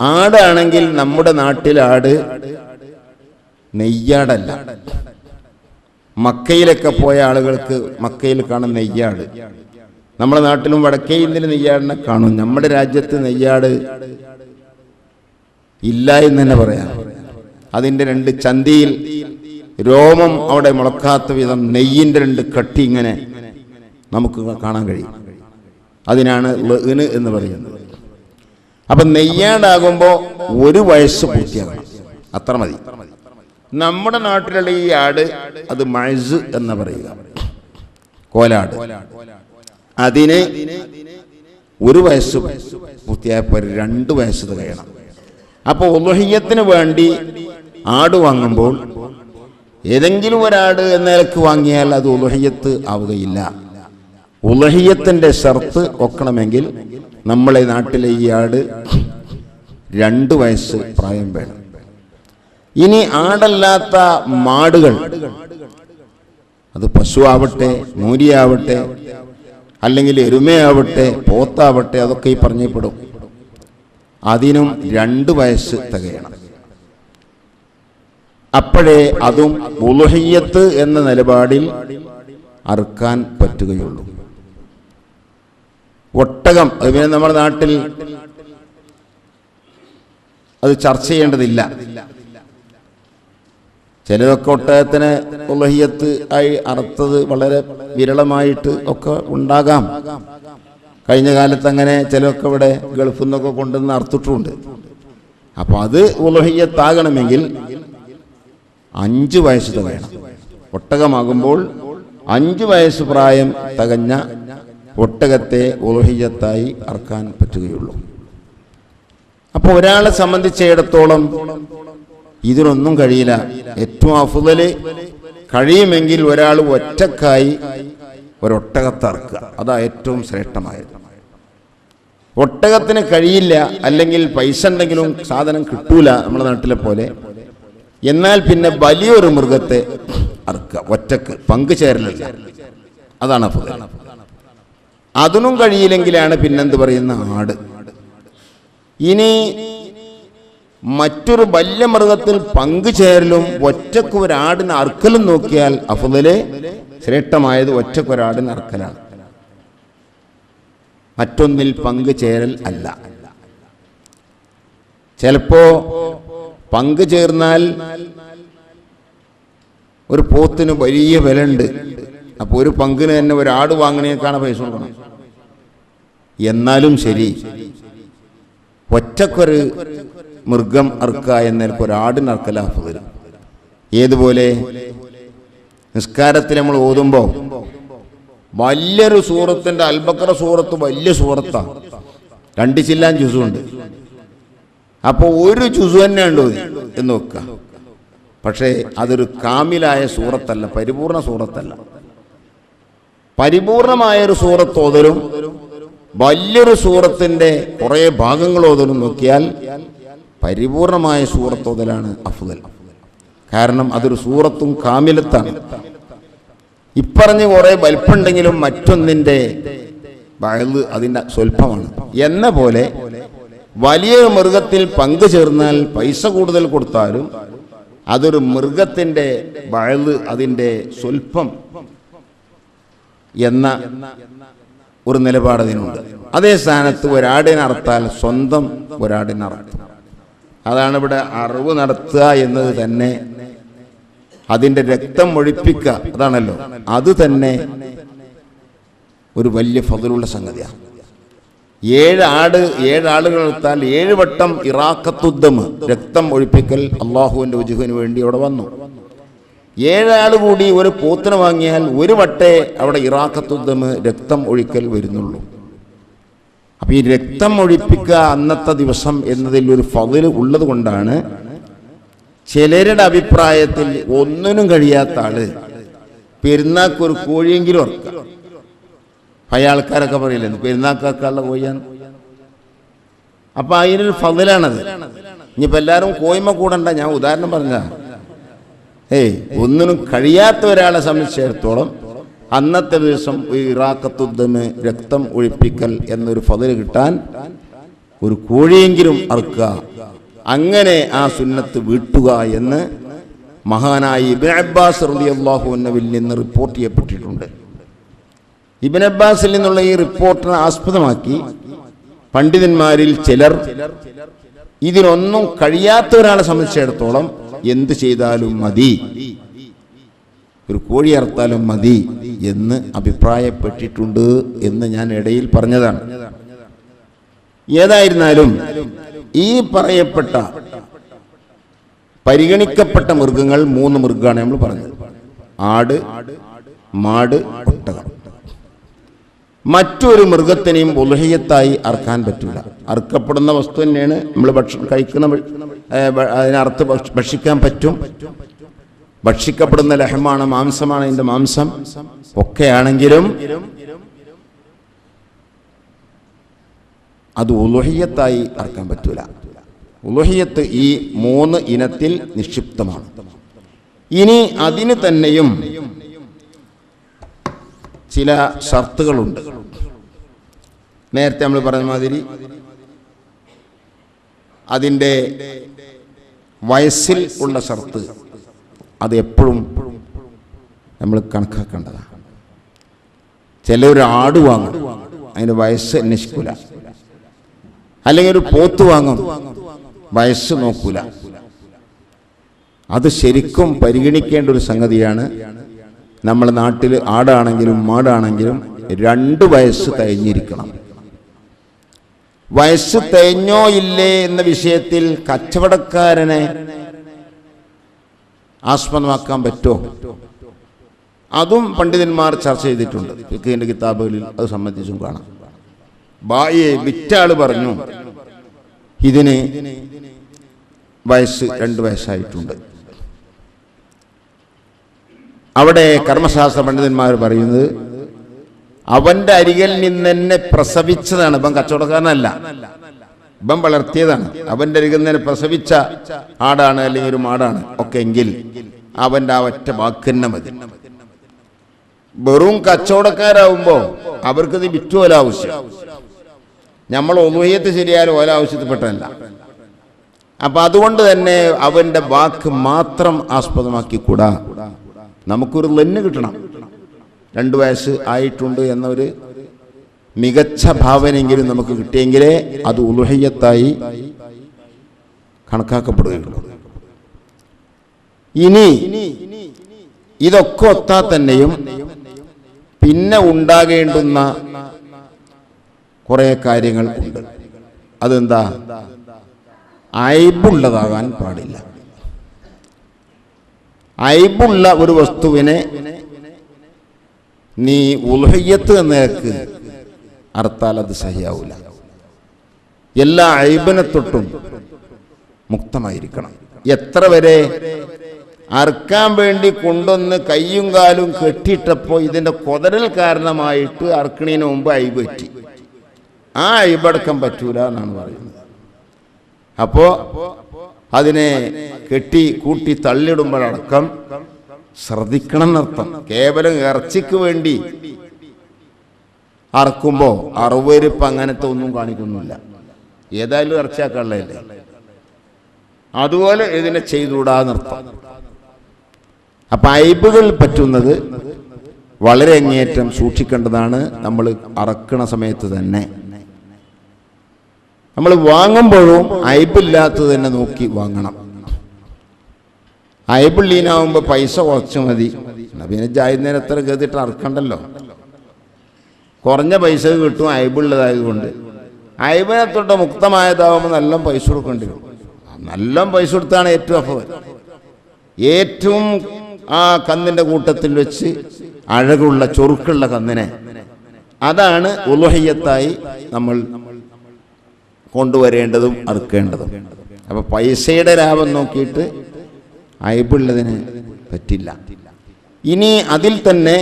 ആടാണെങ്കിൽ നമ്മുടെ നാട്ടിൽ ആട് നെയ്യാടല്ല. മക്കയിലൊക്കെ പോയ ആളുകൾക്ക് മക്കയിൽ കാണുന്ന നെയ്യാട്, നമ്മുടെ നാട്ടിലും വടക്കേ ഇന്ത്യയിൽ നെയ്യാടിനെ കാണും. നമ്മുടെ രാജ്യത്ത് നെയ്യാട് ഇല്ല എന്ന് തന്നെ പറയാം. അതിൻ്റെ 2 ചന്തിയിൽ രോമം അവിടെ മുളക്കാത്ത വിധം നെയ്യിൻ്റെ 2 കട്ടി ഇങ്ങനെ നമുക്ക് കാണാൻ കഴിയും. അതിനാണ് ലഅ്ന് എന്ന് പറയുന്നത്. അപ്പം നെയ്യാടാകുമ്പോൾ 1 വയസ്സ് പൂർത്തിയാകണം. അത്ര മതി. നമ്മുടെ നാട്ടിലുള്ള ഈ ആട് അത് മഅ്സ് എന്ന് പറയുക, കോലാട്. അതിന് 1 വയസ്സ് പൂർത്തിയായപ്പോൾ 2 വയസ്സ് തികയണം. അപ്പോൾ ഉളുഹിയ്യത്തിന് വേണ്ടി ആട് വാങ്ങുമ്പോൾ ഏതെങ്കിലും ഒരാട് എന്ന നിലക്ക് വാങ്ങിയാൽ അത് ഉളുഹിയ്യത്ത് ആവുകയില്ല. ഉളുഹിയ്യത്തിന്റെ ഷർത്ത് ഒക്കണമെങ്കിൽ നമ്മളെ നാട്ടിലെ ഈ ആട് 2 വയസ്സ് പ്രായം വേണം. ഇനി ആടല്ലാത്ത മാടുകൾ, അത് പശുവാവട്ടെ, മൂരിയാവട്ടെ, അല്ലെങ്കിൽ എരുമയാവട്ടെ, പോത്താവട്ടെ, അതൊക്കെ ഈ പറഞ്ഞപ്പെടും. അതിനും 2 വയസ്സ് തികയണം. അപ്പോഴേ അതും ഉളുഹിയ്യത്ത് എന്ന നിലപാടിൽ അറുക്കാൻ പറ്റുകയുള്ളൂ. ഒട്ടകം, അത് പിന്നെ നമ്മുടെ നാട്ടിൽ അത് ചർച്ച ചെയ്യേണ്ടതില്ല. ചിലതൊക്കെ ഒട്ടകത്തിന് ഉളുഹിയ്യത്ത് ആയി അറുത്തത് വളരെ വിരളമായിട്ട് ഒക്കെ ഉണ്ടാകാം. കഴിഞ്ഞ കാലത്ത് അങ്ങനെ ചിലതൊക്കെ ഇവിടെ ഗൾഫിൽ നിന്നൊക്കെ കൊണ്ടുവന്ന് അറുത്തിട്ടുമുണ്ട്. അപ്പോൾ അത് ഉളുഹിയ്യത്താകണമെങ്കിൽ 5 വയസ്സ് തികയണം. ഒട്ടകമാകുമ്പോൾ 5 വയസ്സ് പ്രായം തികഞ്ഞ ഒട്ടകത്തെ ഉളുഹിയ്യത്തായി അറുക്കാൻ പറ്റുകയുള്ളൂ. അപ്പോൾ ഒരാളെ സംബന്ധിച്ചിടത്തോളം ഇതിനൊന്നും കഴിയില്ല. ഏറ്റവും അഫ്ളല് കഴിയുമെങ്കിൽ ഒരാൾ ഒറ്റക്കായി ഒരൊട്ടകത്തെ അറുക്കുക, അതാ ഏറ്റവും ശ്രേഷ്ഠമായത്. ഒട്ടകത്തിന് കഴിയില്ല, അല്ലെങ്കിൽ പൈസ ഉണ്ടെങ്കിലും സാധനം കിട്ടൂല നമ്മുടെ നാട്ടിലെ പോലെ, എന്നാൽ പിന്നെ വലിയൊരു മൃഗത്തെ അറുക്കുക, ഒറ്റക്ക് പങ്കുചേരലല്ല, അതാണ് അഫ്ളൽ. അതിനും കഴിയില്ലെങ്കിലാണ് പിന്നെന്ത് പറയുന്ന ആട്. ഇനി മറ്റൊരു വലിയ മൃഗത്തിൽ പങ്കുചേരലും ഒറ്റക്ക് ഒരാടിന് അറുക്കലും നോക്കിയാൽ അഫ്ളല് ശ്രേഷ്ഠമായത് ഒറ്റക്കൊരാടിന് അറുക്കലാണ്, മറ്റൊന്നിൽ പങ്കുചേരൽ അല്ല. ചിലപ്പോ പങ്കുചേർന്നാൽ ഒരു പോത്തിന് വലിയ വില ഉണ്ട്. അപ്പോൾ ഒരു പങ്കിന് തന്നെ ഒരാട് വാങ്ങണേക്കാണ് പൈസ കൊടുക്കണം. എന്നാലും ശരി, ഒറ്റക്കൊരു മൃഗം അറുക്കുക എന്നാൽ ഒരാടിന് അറുക്കല അഫ്ളൽ. ഏതുപോലെ നിസ്കാരത്തിൽ നമ്മൾ ഓതുമ്പോൾ വലിയൊരു സൂറത്തിന്റെ, അൽബക്കറ സൂറത്ത് വലിയ സൂറത്താണ്, 2 ചില്ലാൻ ജുസുണ്ട്. അപ്പോൾ ഒരു ജുസു തന്നെ ഉണ്ട് എന്ന് വെക്കുക. പക്ഷേ അതൊരു കാമിലായ സൂറത്തല്ല, പരിപൂർണ സൂറത്തല്ല. പരിപൂർണമായൊരു സൂറത്ത് ഓതലും വലിയൊരു സൂറത്തിന്റെ കുറെ ഭാഗങ്ങൾ ഓതലും നോക്കിയാൽ പരിപൂർണമായ സൂറത്ത് ഓതലാണ് അഫ്ളൽ. കാരണം അതൊരു സൂറത്തും കാമിലത്താണ്. ഇപ്പറഞ്ഞ് കുറെ വലിപ്പുണ്ടെങ്കിലും മറ്റൊന്നിന്റെ ബഅദ് അതിന്റെ സ്വല്പമാണ്. എന്ന പോലെ വലിയ മൃഗത്തിൽ പങ്കു ചേർന്നാൽ പൈസ കൂടുതൽ കൊടുത്താലും അതൊരു മൃഗത്തിന്റെ ബഅദ് അതിന്റെ സ്വല്പം എന്ന ഒരു നിലപാട് അതിനുണ്ട്. അതേ സ്ഥാനത്ത് ഒരാടിനെ അറുത്താൽ സ്വന്തം ഒരാടിനെ അറുത്തും. അതാണ് ഇവിടെ അറിവ് നടത്തുക എന്നത് തന്നെ, അതിൻ്റെ രക്തം ഒഴിപ്പിക്കുക, അതാണല്ലോ, അത് തന്നെ ഒരു വലിയ ഫضലുള്ള സംഗതിയാണ്. 7 ആളുകൾ എടുത്താൽ 7 വട്ടം ഇറാഖത്തുദ്ദം, രക്തം ഒഴിപ്പിക്കൽ അള്ളാഹുവിൻ്റെ വജുഹിന് വേണ്ടി അവിടെ വന്നു. 7 ആൾ കൂടി ഒരു പോത്തിനെ വാങ്ങിയാൽ 1 വട്ടേ അവിടെ ഇറാഖത്തുദ്ദം, രക്തം ഒഴിക്കൽ വരുന്നുള്ളൂ. അപ്പൊ ഈ രക്തം ഒഴിപ്പിക്കുക അന്നത്തെ ദിവസം എന്നതിൽ ഒരു ഫضൽ ഉള്ളത് കൊണ്ടാണ് ചിലരുടെ അഭിപ്രായത്തിൽ ഒന്നിനും കഴിയാത്ത ആള് പെരുന്നാൾക്ക് ഒരു കോഴിയെങ്കിലും ഉറക്കുക. പഴയ ആൾക്കാരൊക്കെ പറയില്ലേ പെരുന്നാക്കാക്കാനുള്ള കോഴിയാണ്. അപ്പൊ അതിനൊരു ഫضലാണത്. ഇനിയിപ്പോൾ എല്ലാവരും കോയ്മ കൂടണ്ട, ഞാൻ ഉദാഹരണം പറഞ്ഞ ഒന്നിനും കഴിയാത്ത ഒരാളെ സംബന്ധിച്ചിടത്തോളം അന്നത്തെ ദിവസം ഇറാഖത്തുദ്ദമ്, രക്തം ഒഴിപ്പിക്കൽ എന്നൊരു ഫضൽ കിട്ടാൻ ഒരു കോഴിയെങ്കിലും അറുക്കുക, അങ്ങനെ ആ സുന്നത്ത് വീട്ടുക എന്ന് മഹാനായ ഇബ്നു അബ്ബാസ് റളിയല്ലാഹു അൻഹുവിൽ നിന്ന് റിപ്പോർട്ട് ചെയ്യപ്പെട്ടിട്ടുണ്ട്. ഇബ്നു അബ്ബാസിൽ നിന്നുള്ള ഈ റിപ്പോർട്ടിനെ ആസ്പദമാക്കി പണ്ഡിതന്മാരിൽ ചിലർ ഇതിനൊന്നും കഴിയാത്ത ഒരാളെ സംബന്ധിച്ചിടത്തോളം എന്ത് ചെയ്താലും മതി, ഒരു കോഴി അറുത്താലും മതി എന്ന് അഭിപ്രായപ്പെട്ടിട്ടുണ്ട് എന്ന് ഞാൻ ഇടയിൽ പറഞ്ഞതാണ്. ഏതായിരുന്നാലും ഈ പറയപ്പെട്ട പരിഗണിക്കപ്പെട്ട മൃഗങ്ങൾ 3 മൃഗമാണ് നമ്മൾ പറഞ്ഞത്: ആട്, മാട്, ഒട്ടകം. മറ്റൊരു മൃഗത്തിനെയും ഉളുഹിയ്യത്തായി അറക്കാൻ പറ്റില്ല. അറുക്കപ്പെടുന്ന വസ്തു തന്നെയാണ് നമ്മൾ കഴിക്കുന്ന, അതിനറുത്ത് ഭക്ഷിക്കാൻ പറ്റും. ഭക്ഷിക്കപ്പെടുന്ന ലഹമാണ്, മാംസമാണ്, അതിൻ്റെ മാംസം ഒക്കെയാണെങ്കിലും അത് ഉളുഹിയ്യത്തായി അറക്കാൻ പറ്റൂല. ഉളുഹിയ്യത്ത് ഈ 3 ഇനത്തിൽ നിക്ഷിപ്തമാണ്. ഇനി അതിന് തന്നെയും ചില ഷർത്തുകളുണ്ട്. നേരത്തെ നമ്മൾ പറഞ്ഞ മാതിരി അതിൻ്റെ വയസ്സിൽ ഉള്ള ഷർത്ത് അത് എപ്പോഴും നമ്മൾ കണക്കാക്കേണ്ടതാണ്. ചിലർ ആട് വാങ്ങും, അതിന് വയസ്സ് അന്വേഷിക്കൂല. അല്ലെങ്കിൽ ഒരു പോത്ത് വാങ്ങും, വയസ്സ് നോക്കൂല. അത് ശരിക്കും പരിഗണിക്കേണ്ട ഒരു സംഗതിയാണ്. നമ്മുടെ നാട്ടിൽ ആടാണെങ്കിലും മാടാണെങ്കിലും 2 വയസ്സ് തികഞ്ഞിരിക്കണം. വയസ്സ് തികഞ്ഞോ ഇല്ലേ എന്ന വിഷയത്തിൽ കച്ചവടക്കാരനെ ആസ്പദമാക്കാൻ പറ്റുമോ? അതും പണ്ഡിതന്മാർ ചർച്ച ചെയ്തിട്ടുണ്ട്. ഫിഖ്ഹിന്റെ കിതാബുകളിൽ അത് സംബന്ധിച്ചും കാണാം. ബായെ വിറ്റാള് പറഞ്ഞു ഇതിന് വയസ്സ് 2 വയസ്സായിട്ടുണ്ട്. അവിടെ കർമ്മശാസ്ത്ര പണ്ഡിതന്മാർ പറയുന്നത് അവന്റെ അരികിൽ നിന്ന് തന്നെ പ്രസവിച്ചതാണ്. ഇപ്പം കച്ചവടക്കാരനല്ല, ഇപ്പം വളർത്തിയതാണ്. അവന്റെ അരികിൽ നിന്ന് പ്രസവിച്ച ആടാണ് അല്ലെങ്കിൽ ഒരു മാടാണ് ഒക്കെ എങ്കിൽ അവന്റെ ആ ഒറ്റ വാക്ക് തന്നെ മതി. വെറും കച്ചവടക്കാരാവുമ്പോ അവർക്കിത് വിറ്റു ഓല ആവശ്യം. നമ്മൾ ഉളുഹിയ്യത്ത് ശരിയായാലും ഓല ആവശ്യത്തിൽപ്പെട്ടതല്ല. അപ്പൊ അതുകൊണ്ട് തന്നെ അവന്റെ വാക്ക് മാത്രം ആസ്പദമാക്കിക്കൂടാ. നമുക്കൊരു ലന്ന് കിട്ടണം. 2 വയസ്സ് ആയിട്ടുണ്ട് എന്നൊരു മികച്ച ഭാവനെങ്കിലും നമുക്ക് കിട്ടിയെങ്കിലേ അത് ഉളുഹിയ്യത്തായി കണക്കാക്കപ്പെടുകയുള്ളൂ. ഇനി ഇതൊക്കെ ഒത്താ തന്നെയും പിന്നെ ഉണ്ടാകേണ്ടുന്ന കുറെ കാര്യങ്ങൾ ഉണ്ട്. അതെന്താ? അയ്ബുള്ളതാകാൻ പാടില്ല. അയ്ബുള്ള ഒരു വസ്തുവിനെ നീ ഉളുഹിയ്യത്ത് എന്ന നിലക്ക് അറുത്താൽ അത് സഹിയാവൂല. എല്ലാ അയ്ബിനെ തൊട്ടും മുക്തമായിരിക്കണം. എത്ര വരെ അറുക്കാൻ വേണ്ടി കൊണ്ടുവന്ന് കയ്യും കാലും കെട്ടിയിട്ടപ്പോൾ ഇതിന്റെ കൊതരൽ കാരണമായിട്ട് അറുക്കണീന് മുമ്പ് അയ്ബ് പറ്റി. ആ അയ്ബടക്കം പറ്റൂല എന്നാണ് പറയുന്നത്. അപ്പോ അതിനെ കെട്ടി കൂട്ടി തള്ളിയിടുമ്പോഴടക്കം ശ്രദ്ധിക്കണം എന്നർത്ഥം. കേവലം ഇറച്ചിക്ക് വേണ്ടി അറക്കുമ്പോ അറുവരിപ്പ് അങ്ങനത്തെ ഒന്നും കാണിക്കുന്നില്ല. ഏതായാലും ഇറച്ചിയാക്കാനുള്ളതല്ലേ, അതുപോലെ ഇതിനെ ചെയ്തുകൂടാന്നർത്ഥം. അപ്പൊ അയ്ബുകൾ പറ്റുന്നത് വളരെ അങ്ങേയറ്റം സൂക്ഷിക്കേണ്ടതാണ്. നമ്മൾ അറക്കണ സമയത്ത് തന്നെ നമ്മൾ വാങ്ങുമ്പോഴും അയ്ബില്ലാത്തത് തന്നെ നോക്കി വാങ്ങണം. അയ്ബുള്ളീനാവുമ്പോ പൈസ കുറച്ച് മതി. പിന്നെ ജായുന്നേരം എത്ര കേട്ടിട്ട് അറക്കണ്ടല്ലോ. കുറഞ്ഞ പൈസ കിട്ടും അയ്ബുള്ളതായതുകൊണ്ട്. അയ്ബിനെ തൊട്ട് മുക്തമായതാവുമ്പോൾ നല്ല പൈസ കൊടുക്കേണ്ടി വരും. നല്ല പൈസ കൊടുത്താണ് ഏറ്റവും അഫവൽ. ഏറ്റവും ആ കന്നിന്റെ കൂട്ടത്തിൽ വെച്ച് അഴകുള്ള ചൊറുക്കുള്ള കന്നിനെ, അതാണ് ഉളുഹിയ്യത്തായി നമ്മൾ കൊണ്ടുവരേണ്ടതും അറുക്കേണ്ടതും. അപ്പൊ പൈസയുടെ ലാഭം നോക്കിയിട്ട് അയ്ബുള്ളതിന് പറ്റില്ല. ഇനി അതിൽ തന്നെ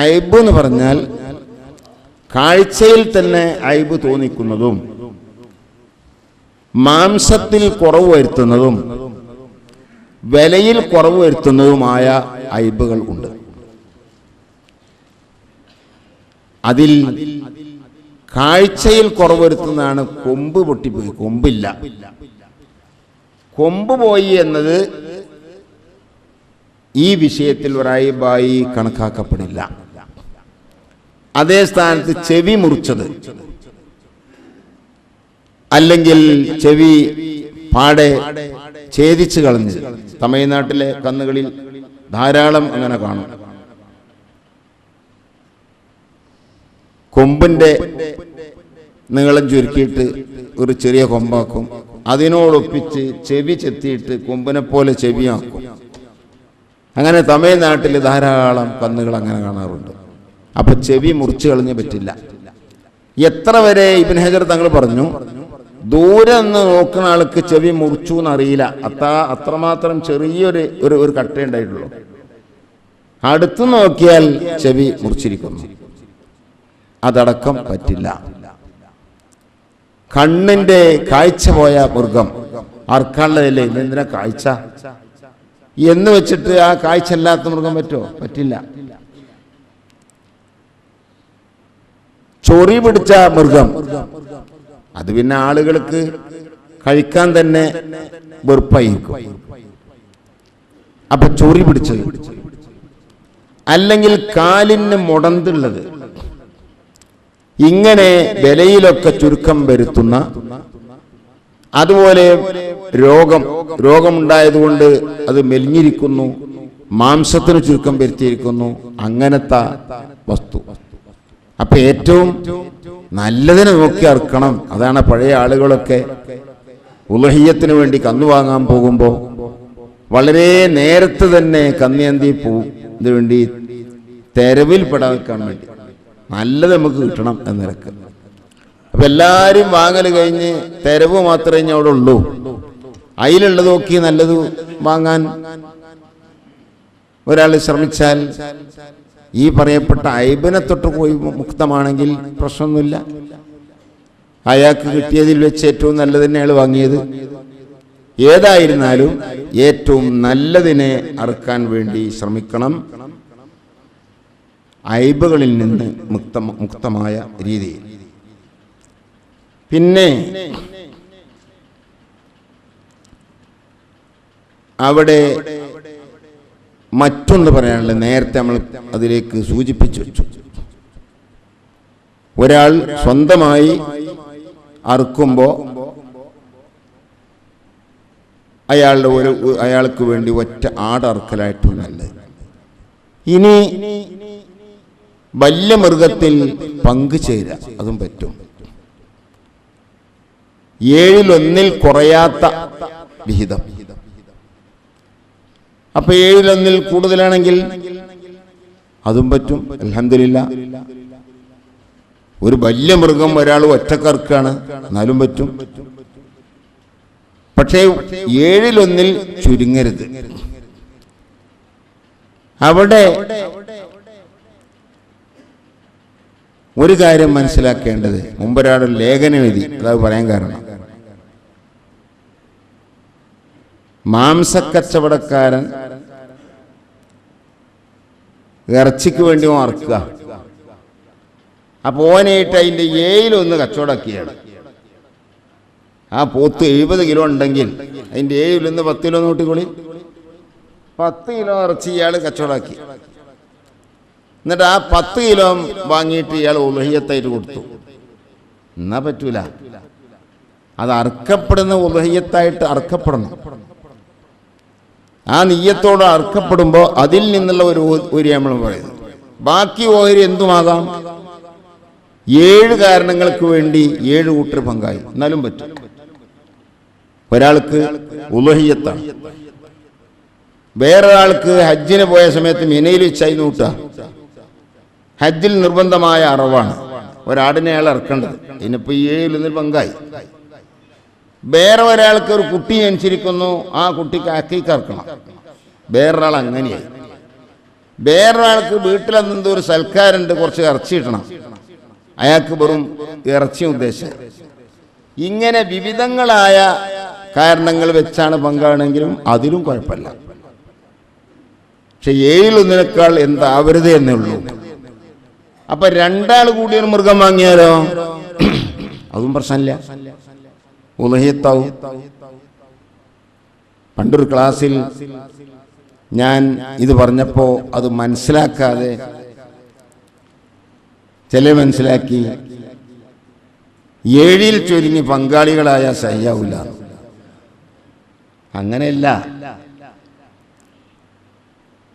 അയ്ബ് എന്ന് പറഞ്ഞാൽ കാഴ്ചയിൽ തന്നെ അയ്ബ് തോന്നിക്കുന്നതും മാംസത്തിൽ കുറവ് വരുത്തുന്നതും വിലയിൽ കുറവ് വരുത്തുന്നതുമായ അയ്ബുകൾ ഉണ്ട്. അതിൽ കാഴ്ചയിൽ കുറവ് വരുത്തുന്നതാണ് കൊമ്പ് പൊട്ടിപ്പോയി, കൊമ്പില്ല. കൊമ്പ് പോയി എന്നത് ഈ വിഷയത്തിൽ ഒരൈബായി കണക്കാക്കപ്പെടില്ല. അതേ സ്ഥാനത്ത് ചെവി മുറിച്ചത് അല്ലെങ്കിൽ ചെവി പാടെ ഛേദിച്ചു കളഞ്ഞത് തമിഴ്നാട്ടിലെ കന്നുകളിൽ ധാരാളം അങ്ങനെ കാണും. കൊമ്പിന്റെ നീളം ചുരുക്കിയിട്ട് ഒരു ചെറിയ കൊമ്പാക്കും, അതിനോടൊപ്പിച്ച് ചെവി ചെത്തിയിട്ട് കൊമ്പിനെ പോലെ ചെവിയാക്കും. അങ്ങനെ തമിഴ്നാട്ടിൽ ധാരാളം കന്നുകൾ അങ്ങനെ കാണാറുണ്ട്. അപ്പൊ ചെവി മുറിച്ച് കളഞ്ഞ് പറ്റില്ല. എത്ര വരെ ഇബ്നു ഹജർ തങ്ങൾ പറഞ്ഞു, ദൂരെ നിന്ന് നോക്കുന്ന ആൾക്ക് ചെവി മുറിച്ചു എന്നറിയില്ല, അത്രമാത്രം ചെറിയൊരു ഒരു കട്ടേ ഉണ്ടായിട്ടുള്ളൂ. അടുത്ത് നോക്കിയാൽ ചെവി മുറിച്ചിരിക്കുന്നു. അതടക്കം പറ്റില്ല. കണ്ണിന്റെ കാഴ്ച പോയ മൃഗം അർക്കാനുള്ളതല്ലേ, ഇതെന്തിനാ കാഴ്ച എന്ന് വെച്ചിട്ട് ആ കാഴ്ച അല്ലാത്ത മൃഗം പറ്റുമോ? പറ്റില്ല. ചൊറി പിടിച്ച മൃഗം അത് പിന്നെ ആളുകൾക്ക് കഴിക്കാൻ തന്നെ വെറുപ്പായിരിക്കും. അപ്പൊ ചൊറി പിടിച്ചത്, അല്ലെങ്കിൽ കാലിന് മുടന്തുള്ളത്, ഇങ്ങനെ വിലയിലൊക്കെ ചുരുക്കം വരുത്തുന്ന, അതുപോലെ രോഗമുണ്ടായതുകൊണ്ട് അത് മെലിഞ്ഞിരിക്കുന്നു, മാംസത്തിന് ചുരുക്കം വരുത്തിയിരിക്കുന്നു, അങ്ങനത്തെ വസ്തു. അപ്പൊ ഏറ്റവും നല്ലതിനെ നോക്കി അറുക്കണം. അതാണ് പഴയ ആളുകളൊക്കെ ഉലഹിയത്തിന് വേണ്ടി കന്നു വാങ്ങാൻ പോകുമ്പോൾ വളരെ നേരത്തെ തന്നെ കന്നിയന്തി പോവും. ഇതിനു വേണ്ടി തെരവിൽ പെടാതിരിക്കാൻ വേണ്ടി നല്ലത് നമുക്ക് കിട്ടണം എന്നിരക്ക്. അപ്പൊ എല്ലാരും വാങ്ങൽ കഴിഞ്ഞ് തെരവ് മാത്രമേ ഇനി അവിടെ ഉള്ളൂ. അതിലുള്ളത് നോക്കി നല്ലത് വാങ്ങാൻ ഒരാൾ ശ്രമിച്ചാൽ ഈ പറയപ്പെട്ട ഐബിനെ തൊട്ട് പോയി മുക്തമാണെങ്കിൽ പ്രശ്നമൊന്നുമില്ല. അയാൾക്ക് കിട്ടിയതിൽ വെച്ച് ഏറ്റവും നല്ലതിനെ അയാൾ വാങ്ങിയത്. ഏതായിരുന്നാലും ഏറ്റവും നല്ലതിനെ അറുക്കാൻ വേണ്ടി ശ്രമിക്കണം, ഐബുകളിൽ നിന്ന് മുക്തമായ രീതിയിൽ. പിന്നെ അവിടെ മറ്റൊന്ന് പറയാനുള്ളത്, നേരത്തെ നമ്മൾ അതിലേക്ക് സൂചിപ്പിച്ചു വെച്ചു. ഒരാൾ സ്വന്തമായി അറുക്കുമ്പോൾ അയാൾക്ക് വേണ്ടി ഒറ്റ ആടറുക്കലായിട്ടും നല്ലത്. ഇനി വലിയ മൃഗത്തിൽ പങ്കുചേരുക, അതും പറ്റും. 7-1 കുറയാത്ത വിഹിതം. അപ്പൊ 7-1 കൂടുതലാണെങ്കിൽ അതും പറ്റും. അൽഹംദുലില്ലാഹ്. ഒരു വലിയ മൃഗം ഒരാൾ ഒറ്റക്കറുക്കാണ്, എന്നാലും പറ്റും. പക്ഷേ 7-1 ചുരുങ്ങരുത്. അവിടെ ഒരു കാര്യം മനസ്സിലാക്കേണ്ടത്, മുമ്പൊരാൾ ലേഖനം എഴുതി, അത് പറയാൻ കാരണം, മാംസക്കച്ചവടക്കാരൻ ഇറച്ചിക്ക് വേണ്ടി അറക്കുക. അപ്പൊ ഓനായിട്ട് അതിന്റെ 7-1 കച്ചവടമാക്കിയാണ്. ആ പോത്ത് 70 കിലോ ഉണ്ടെങ്കിൽ അതിന്റെ 7-1 10 കിലോ നോട്ടിക്കൊള്ളി, 10 കിലോ ഇറച്ചി ഇയാൾ കച്ചവടമാക്കി. എന്നിട്ട് ആ 10 കിലോ വാങ്ങിയിട്ട് ഇയാൾ ഉലഹിയത്തായിട്ട് കൊടുത്തു. എന്നാ പറ്റൂല. അത് അർക്കപ്പെടുന്ന ഉലഹിയത്തായിട്ട് അർക്കപ്പെടണം. ആ നീയത്തോട് അർക്കപ്പെടുമ്പോൾ അതിൽ നിന്നുള്ള ഒരു നമ്മൾ പറയുന്നു. ബാക്കി ഓഹരി എന്തുമാകാം. 7 കാരണങ്ങൾക്ക് വേണ്ടി 7 കൂട്ടർ പങ്കായി, എന്നാലും പറ്റും. ഒരാൾക്ക് ഉലഹിയത്താണ്, വേറൊരാൾക്ക് ഹജ്ജിന് പോയ സമയത്ത് മിനയിൽ വെച്ചായി നൂട്ടുക. ഹജ്ജിൽ നിർബന്ധമായ അറവാണ്, ഒരാടിനെ അയാൾ ഇറക്കേണ്ടത്. ഇതിനിപ്പോ 7 പങ്കായി. വേറെ ഒരാൾക്ക് ഒരു കുട്ടി ജനിച്ചിരിക്കുന്നു, ആ കുട്ടിക്ക് അക്കീക്ക് ഇറക്കണം, വേറൊരാൾ അങ്ങനെയായി. വേറൊരാൾക്ക് വീട്ടിലെന്തോ ഒരു സൽക്കാരുണ്ട്, കുറച്ച് ഇറച്ചി കിട്ടണം, അയാൾക്ക് വെറും ഇറച്ചി ഉദ്ദേശം. ഇങ്ങനെ വിവിധങ്ങളായ കാരണങ്ങൾ വെച്ചാണ് പങ്കാണെങ്കിലും അതിലും കുഴപ്പമില്ല. പക്ഷെ 7-1 എന്താവരുത് എന്നേ ഉള്ളൂ. അപ്പൊ 2 ആൾ കൂടി ഒരു മൃഗം വാങ്ങിയാലോ അതും പ്രശ്നമില്ല, ഉലഹിയത്താവും. പണ്ടൊരു ക്ലാസ്സിൽ ഞാൻ ഇത് പറഞ്ഞപ്പോ അത് മനസ്സിലാക്കാതെ ചില മനസ്സിലാക്കി 7-ൽ ചുരുങ്ങി പങ്കാളികളായ സഹ്യാവില്ല. അങ്ങനെയല്ല,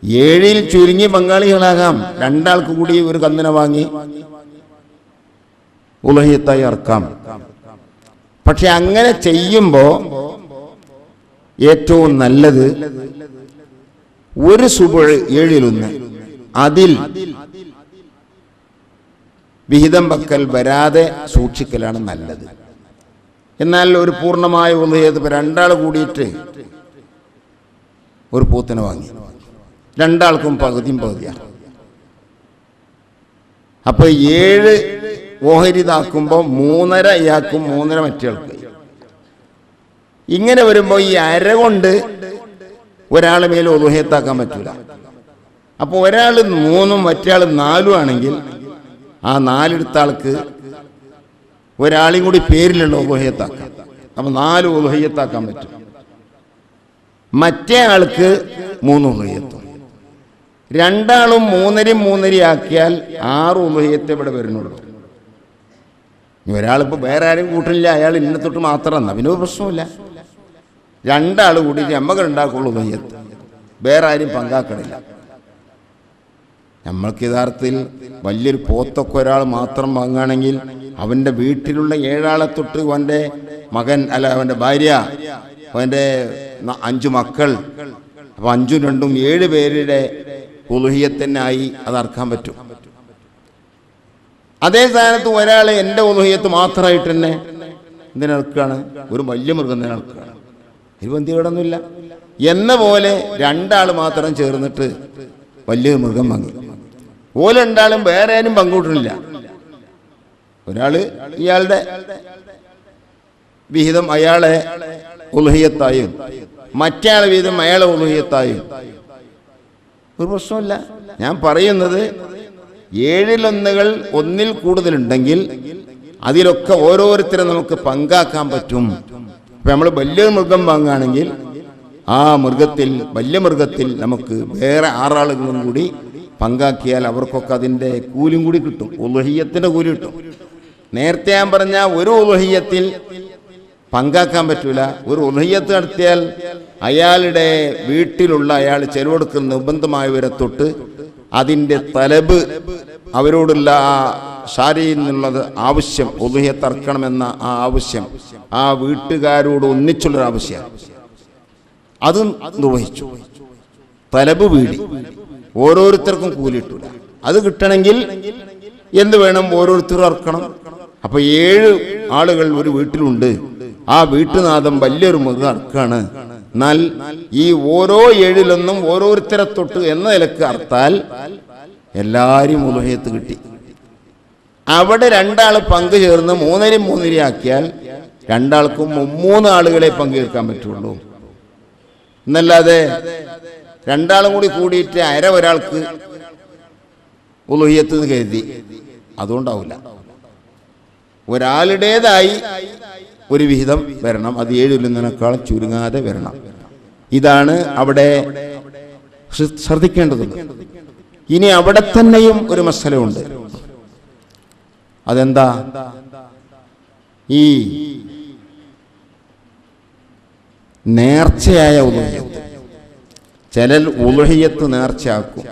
7-ൽ ചുരുങ്ങി പങ്കാളികളാകാം. 2 ആൾക്ക് കൂടി ഒരു കന്നിനെ വാങ്ങി ഉലഹിയത്തായി ഇറക്കാം. പക്ഷെ അങ്ങനെ ചെയ്യുമ്പോൾ ഏറ്റവും നല്ലത് ഒരു സുബഹ് 7-1 അതിൽ വിഹിതം വെക്കൽ വരാതെ സൂക്ഷിക്കലാണ് നല്ലത്. എന്നാൽ ഒരു പൂർണ്ണമായ ഉളുഹിയത്ത് ഇപ്പോൾ 2 ആൾ കൂടിയിട്ട് ഒരു പോത്തിനെ വാങ്ങി, 2 ആൾക്കും പകുതിയും പകുതിയാണ്. അപ്പോൾ 7 ഓഹരിതാക്കുമ്പോൾ 3.5 ഇയാൾക്കും 3.5 മറ്റേ ആൾക്ക്. ഇങ്ങനെ വരുമ്പോൾ ഈ അര കൊണ്ട് ഒരാൾ മേൽ ഉളുഹിയത്താക്കാൻ പറ്റില്ല. അപ്പോൾ ഒരാൾ 3 മറ്റേ ആൾ 4 ആണെങ്കിൽ ആ 4 എടുത്ത ആൾക്ക് ഒരാളെയും കൂടി പേരിലുള്ള ഉളുഹിയത്താക്കാം. അപ്പം 4 ഉളുഹിയത്താക്കാൻ പറ്റും. മറ്റേ ആൾക്ക് 3 ഉളുഹിയത്തും. 2 ആളും 3.5 ആക്കിയാൽ 6 ഉളുഹിയത്ത് ഇവിടെ വരുന്നുള്ളൂ. ഒരാളിപ്പോൾ വേറെ ആരും കൂട്ടില്ല, അയാൾ ഇന്ന തൊട്ട് മാത്രം എന്നാൽ പിന്നെ ഒരു പ്രശ്നമില്ല. 2 ആൾ കൂടിയിട്ട് നമ്മക്ക് ഉണ്ടാക്കുള്ളൂ ഉളുഹിയത്ത്, വേറെ ആരും പങ്കാക്കണില്ല. നമ്മൾക്ക് യഥാർത്ഥത്തിൽ വലിയൊരു പോത്തൊക്കെ ഒരാൾ മാത്രം വാങ്ങുകയാണെങ്കിൽ അവൻ്റെ വീട്ടിലുള്ള 7 ആളെ തൊട്ട് അവൻ്റെ മകൻ അല്ല അവൻ്റെ ഭാര്യ അവൻ്റെ 5 മക്കൾ, അപ്പോൾ 5ഉം 2ഉം 7 പേരുടെ ഉളുഹിയത്തിനായി അത് അറക്കാൻ പറ്റും. അതേ സ്ഥാനത്ത് ഒരാൾ എൻ്റെ ഉളുഹിയത്ത് മാത്രമായിട്ട് തന്നെ എന്തിനറക്കുകയാണ്, ഒരു വലിയ മൃഗം തന്നെ അറക്കുകയാണ്, ഇരുപന്തിയോടൊന്നുമില്ല എന്ന പോലെ 2 ആൾ മാത്രം ചേർന്നിട്ട് വലിയ മൃഗം വാങ്ങി. ഓല് 2 ആളും വേറെ ആരും പങ്കൂട്ടില്ല. ഒരാൾ ഇയാളുടെ വിഹിതം അയാളെ ഉളുഹിയത്തായും മറ്റേ ആളെ വിഹിതം അയാളെ ഉളുഹിയത്തായും ഒരു പ്രശ്നമില്ല. ഞാൻ പറയുന്നത് 7-1 ഒന്നിൽ കൂടുതലുണ്ടെങ്കിൽ അതിലൊക്കെ ഓരോരുത്തരും നമുക്ക് പങ്കാക്കാൻ പറ്റും. ഇപ്പം നമ്മൾ വലിയ മൃഗം വാങ്ങുകയാണെങ്കിൽ ആ മൃഗത്തിൽ വലിയ മൃഗത്തിൽ നമുക്ക് വേറെ 6 ആളുകളും കൂടി പങ്കാക്കിയാൽ അവർക്കൊക്കെ അതിൻ്റെ കൂലിയും കൂടി കിട്ടും, ഉളുഹിയത്തിൻ്റെ കൂലി കിട്ടും. നേരത്തെ ഞാൻ പറഞ്ഞ ഒരു ഉളുഹിയത്തിൽ പങ്കാക്കാൻ പറ്റൂല. ഒരു ഉളുഹിയത്ത് നടത്തിയാൽ അയാളുടെ വീട്ടിലുള്ള അയാൾ ചെലവെടുക്കുന്ന നിർബന്ധമായവരെ തൊട്ട് അതിൻ്റെ തലബ് അവരോടുള്ള ആ ഷാരിയിൽ നിന്നുള്ളത് ആവശ്യം, ഉളുഹിയത്ത് അറക്കണമെന്ന ആ ആവശ്യം ആ വീട്ടുകാരോട് ഒന്നിച്ചുള്ളൊരു ആവശ്യം അതും നിർവഹിച്ചു. തലബ് വീടി ഓരോരുത്തർക്കും കൂലിയിട്ടില്ല. അത് കിട്ടണമെങ്കിൽ എന്ത് വേണം, ഓരോരുത്തരും അറക്കണം. അപ്പൊ 7 ആളുകൾ ഒരു വീട്ടിലുണ്ട്, ആ വീട്ടുനാഥം വലിയൊരു മൃഗം അറക്കാണ്. എന്നാൽ ഈ ഓരോ 7-1 ഓരോരുത്തരെ തൊട്ട് എന്ന നിലക്ക് അർത്താൽ എല്ലാവരും ഉളുഹിയത്ത് കിട്ടി. അവിടെ 2 ആൾ പങ്ക് ചേർന്ന് 3.5 ആക്കിയാൽ 2 ആൾക്കും 3 ആളുകളെ പങ്കെടുക്കാൻ പറ്റുള്ളൂ. എന്നല്ലാതെ 2 ആളും കൂടി കൂടിയിട്ട് അര ഒരാൾക്ക് ഉളുഹിയത്ത് കരുതി അതുകൊണ്ടാവില്ല. ഒരാളുടേതായി ഒരു വിഹിതം വരണം, അത് 7-1 ചുരുങ്ങാതെ വരണം. ഇതാണ് അവിടെ ശ്രദ്ധിക്കേണ്ടതുണ്ട്. ഇനി അവിടെ തന്നെയും ഒരു മസലയുണ്ട്. അതെന്താ, ഈ നേർച്ചയായ ഉളുഹിയത്ത്. ചിലർ ഉളുഹിയത്ത് നേർച്ചയാക്കും,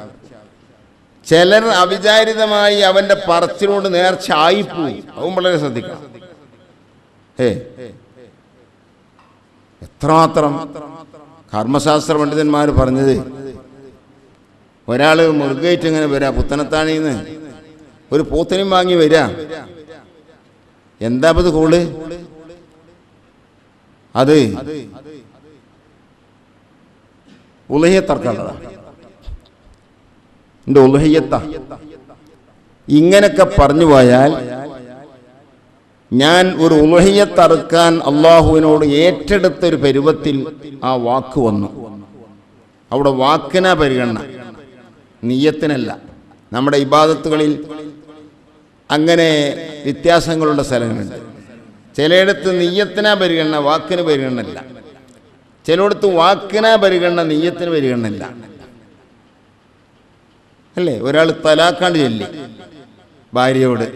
ചിലർ അവിചാരിതമായി അവന്റെ പറച്ചിലോട് നേർച്ച ആയിപ്പോയി. അതും വളരെ ശ്രദ്ധിക്കണം. എത്രമാത്രം കർമ്മശാസ്ത്ര പണ്ഡിതന്മാർ പറഞ്ഞത്, ഒരാൾ മൃഗമായിട്ട് ഇങ്ങനെ വരാ, പുത്തനത്താണിന്ന് ഒരു പോത്തിനും വാങ്ങി വരാ, എന്താ അത് കോള്, അത് ഉളുഹിയത്തറക്കാനുള്ളതാണ്, എൻ്റെ ഉളുഹിയത്ത. ഇങ്ങനൊക്കെ പറഞ്ഞു പോയാൽ ഞാൻ ഒരു ഉളുഹിയത്തറക്കാൻ അള്ളാഹുവിനോട് ഏറ്റെടുത്തൊരു പരുവത്തിൽ ആ വാക്ക് വന്നു. അവിടെ വാക്കിനാ പരിഗണന, നിയ്യത്തിനല്ല. നമ്മുടെ ഇബാദത്തുകളിൽ അങ്ങനെ വ്യത്യാസങ്ങളുള്ള സ്ഥലങ്ങളുണ്ട്. ചിലയിടത്ത് നിയ്യത്തിനാ പരിഗണന, വാക്കിന് പരിഗണനല്ല. ചിലയിടത്ത് വാക്കിനാ പരിഗണന, നിയ്യത്തിന് പരിഗണനല്ല. അല്ലേ, ഒരാൾ തലാക്കാണ്ട് ചൊല്ലി ഭാര്യയോട്,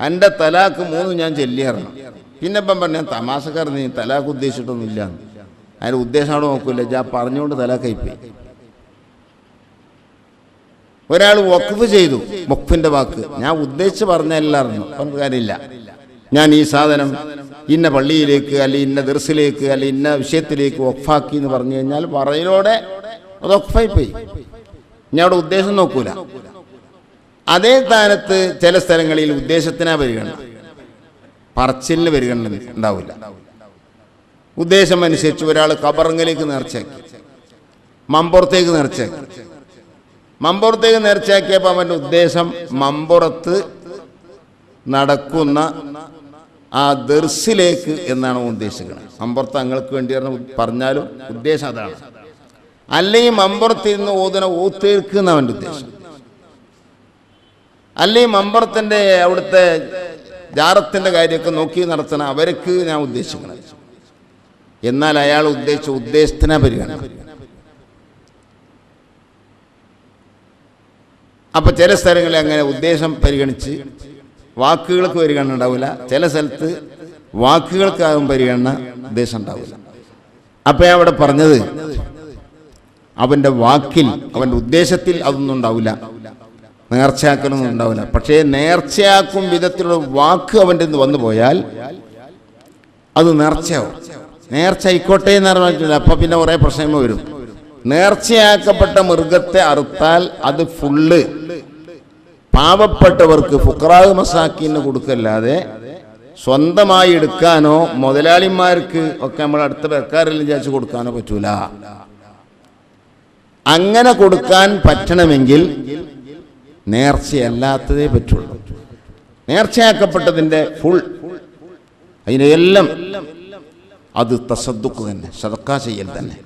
എൻ്റെ തലാക്ക് 3 ഞാൻ ചൊല്ലിയാറണം. പിന്നെ ഇപ്പം പറഞ്ഞ തമാശക്കാരൻ, നീ തലാക്ക് ഉദ്ദേശിച്ചിട്ടൊന്നുമില്ല, അതിൻ്റെ ഉദ്ദേശം അവിടെ നോക്കൂല, ഞാൻ പറഞ്ഞുകൊണ്ട് തലാക്കായിപ്പോയി. ഒരാൾ വഖഫ് ചെയ്തു, വഖഫിൻ്റെ വാക്ക് ഞാൻ ഉദ്ദേശിച്ച് പറഞ്ഞല്ല അറിഞ്ഞു, പറഞ്ഞ കാര്യമില്ല, ഞാൻ ഈ സാധനം ഇന്ന പള്ളിയിലേക്ക് അല്ലെങ്കിൽ ഇന്ന ദർസിലേക്ക് അല്ലെങ്കിൽ ഇന്ന വിഷയത്തിലേക്ക് വഖഫാക്കി എന്ന് പറഞ്ഞു കഴിഞ്ഞാൽ പറയലോടെ അത് വഖഫായി പോയി. ഞാൻ അവിടെ ഉദ്ദേശം നോക്കൂല. അതേ സ്ഥാനത്ത് ചില സ്ഥലങ്ങളിൽ ഉദ്ദേശത്തിനാ പരിഗണന, പറച്ചിലിന് പരിഗണന ഉണ്ടാവില്ല. ഉദ്ദേശം അനുസരിച്ച് ഒരാൾ കബറങ്ങലേക്ക് നേർച്ചയാക്കി, മമ്പുറത്തേക്ക് നേർച്ചയാക്കി. മമ്പുറത്തേക്ക് നേർച്ചയാക്കിയപ്പോൾ അവൻ്റെ ഉദ്ദേശം മമ്പുറത്ത് നടക്കുന്ന ആ ദർസിലേക്ക് എന്നാണ് ഉദ്ദേശിക്കുന്നത്. മമ്പുറത്ത് തങ്ങൾക്ക് വേണ്ടി പറഞ്ഞാലും ഉദ്ദേശം അതാണ്. അല്ലെങ്കിൽ മമ്പുറത്തിരുന്ന് ഓതുന ഓത്തേർക്ക് എന്ന് അവൻ്റെ ഉദ്ദേശം. അല്ലെങ്കിൽ മമ്പുറത്തിൻ്റെ അവിടുത്തെ ജാറത്തിൻ്റെ കാര്യമൊക്കെ നോക്കി നടത്തണം അവർക്ക് ഞാൻ ഉദ്ദേശിക്കുന്നത്. എന്നാൽ അയാൾ ഉദ്ദേശിച്ച ഉദ്ദേശത്തിനാ പരിഗണന. അപ്പം ചില സ്ഥലങ്ങളിൽ അങ്ങനെ ഉദ്ദേശം പരിഗണിച്ച് വാക്കുകൾക്ക് പരിഗണന ഉണ്ടാവില്ല. ചില സ്ഥലത്ത് വാക്കുകൾക്കാകും പരിഗണന, ഉദ്ദേശം ഉണ്ടാവില്ല. അപ്പം ഞാൻ അവിടെ പറഞ്ഞത് അവൻ്റെ വാക്കിൽ അവൻ്റെ ഉദ്ദേശത്തിൽ അതൊന്നും ഉണ്ടാവില്ല, നേർച്ചയാക്കലൊന്നും ഉണ്ടാവില്ല. പക്ഷേ നേർച്ചയാക്കും വിധത്തിലുള്ള വാക്ക് അവൻ്റെ നിന്ന് വന്നു പോയാൽ അത് നേർച്ചയാവും. നേർച്ച ആയിക്കോട്ടെ എന്ന് പറഞ്ഞിട്ടില്ല. അപ്പം പിന്നെ കുറേ പ്രശ്നങ്ങൾ വരും. നേർച്ചയാക്കപ്പെട്ട മൃഗത്തെ അറുത്താൽ അത് ഫുള്ള് പാവപ്പെട്ടവർക്ക് ഫുഖറാവ് മസാക്കിന് കൊടുക്കല്ലാതെ സ്വന്തമായി എടുക്കാനോ മുതലാളിമാർക്ക് ഒക്കെ നമ്മൾ അടുത്ത പേർക്കാരെല്ലാം വിചാരിച്ച് കൊടുക്കാനോ പറ്റൂല. അങ്ങനെ കൊടുക്കാൻ പറ്റണമെങ്കിൽ നേർച്ചയല്ലാത്തതേ പറ്റുള്ളൂ. നേർച്ചയാക്കപ്പെട്ടതിൻ്റെ ഫുൾ അതിനെല്ലാം അത് തസദ്ദുഖ് തന്നെ, സദഖ ചെയ്യൽ തന്നെ.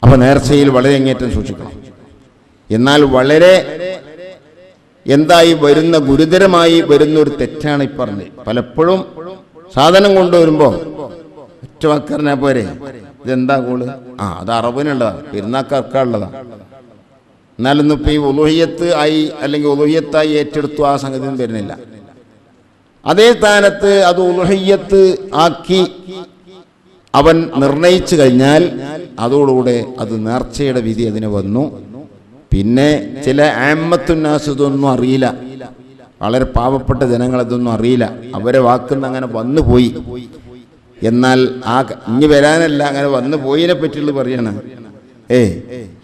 അപ്പൊ നേർച്ചയിൽ വളരെ അങ്ങേറ്റം സൂക്ഷിക്കണം. എന്നാൽ വളരെ എന്തായി വരുന്ന ഗുരുതരമായി വരുന്ന ഒരു തെറ്റാണ് ഈ പറഞ്ഞത്. പലപ്പോഴും സാധനം കൊണ്ടുവരുമ്പോൾ ഒറ്റ വാക്കറിനെ പോരെ ഇതെന്താ കൂള്, അത് അറബിനുള്ളതാ, പെരുന്നാക്കർക്കുള്ളതാ. എന്നാലൊന്നും ഇപ്പം ഈ ഉലുഹിയ്യത്ത് ആയി അല്ലെങ്കിൽ ഉലുഹിയ്യത്തായി ഏറ്റെടുത്തു ആ സംഗതി ഒന്നും വരുന്നില്ല. അതേ സ്ഥാനത്ത് അത് ഉലുഹിയ്യത്ത് ആക്കി അവൻ നിർണയിച്ചു കഴിഞ്ഞാൽ അതോടുകൂടെ അത് നേർച്ചയുടെ വിധി അതിന് വന്നു. പിന്നെ ചില ആമ്മത്തുന്നാസ് ഇതൊന്നും അറിയില്ല, വളരെ പാവപ്പെട്ട ജനങ്ങൾ ഇതൊന്നും അറിയില്ല, അവരെ വാക്കുന്ന അങ്ങനെ വന്നു പോയി. എന്നാൽ ആ ഇനി വരാനല്ല, അങ്ങനെ വന്നു പോയതിനെ പറ്റിയുള്ള പറയാണ്.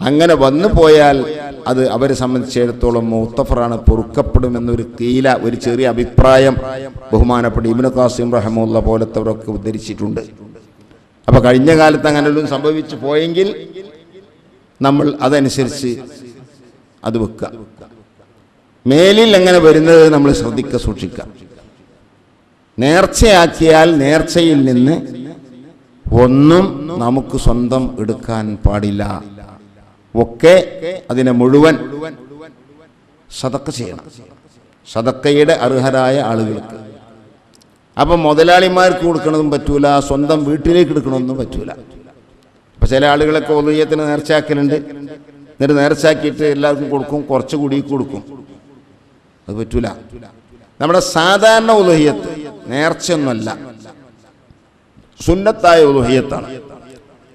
അങ്ങനെ വന്നു പോയാൽ അത് അവരെ സംബന്ധിച്ചിടത്തോളം മുത്തഫറാണ്, പൊറുക്കപ്പെടുമെന്നൊരു കീല ഒരു ചെറിയ അഭിപ്രായം ബഹുമാനപ്പെട്ട ഇബ്നു ഖാസിം റഹ്മത്തുള്ളാഹി പോലത്തവരൊക്കെ ഉദ്ധരിച്ചിട്ടുണ്ട്. അപ്പൊ കഴിഞ്ഞ കാലത്ത് അങ്ങനെയൊന്നും സംഭവിച്ചു പോയെങ്കിൽ നമ്മൾ അതനുസരിച്ച് അത് വെക്കുക. മേലിൽ അങ്ങനെ വരുന്നത് നമ്മൾ സൂക്ഷിക്കുക. നേർച്ചയാക്കിയാൽ നേർച്ചയിൽ നിന്ന് ഒന്നും നമുക്ക് സ്വന്തം എടുക്കാൻ പാടില്ല. ഒക്കെ അതിനെ മുഴുവൻ സദഖ ചെയ്യണം, സദഖയുടെ അർഹരായ ആളുകൾക്ക്. അപ്പം മുതലാളിമാർക്ക് കൊടുക്കണതും പറ്റൂല, സ്വന്തം വീട്ടിലേക്ക് എടുക്കണമെന്നും പറ്റൂല. അപ്പം ചില ആളുകളൊക്കെ ഉലുഹിയ്യത്തിന് നേർച്ചയാക്കലുണ്ട്. എന്നിട്ട് നേർച്ചയാക്കിയിട്ട് എല്ലാവർക്കും കൊടുക്കും, കുറച്ചുകൂടി കൊടുക്കും. അത് പറ്റൂല. നമ്മുടെ സാധാരണ ഉലുഹിയ്യത്ത് നേർച്ചയൊന്നുമല്ല, സുന്നത്തായ ഉലുഹിയ്യത്താണ്.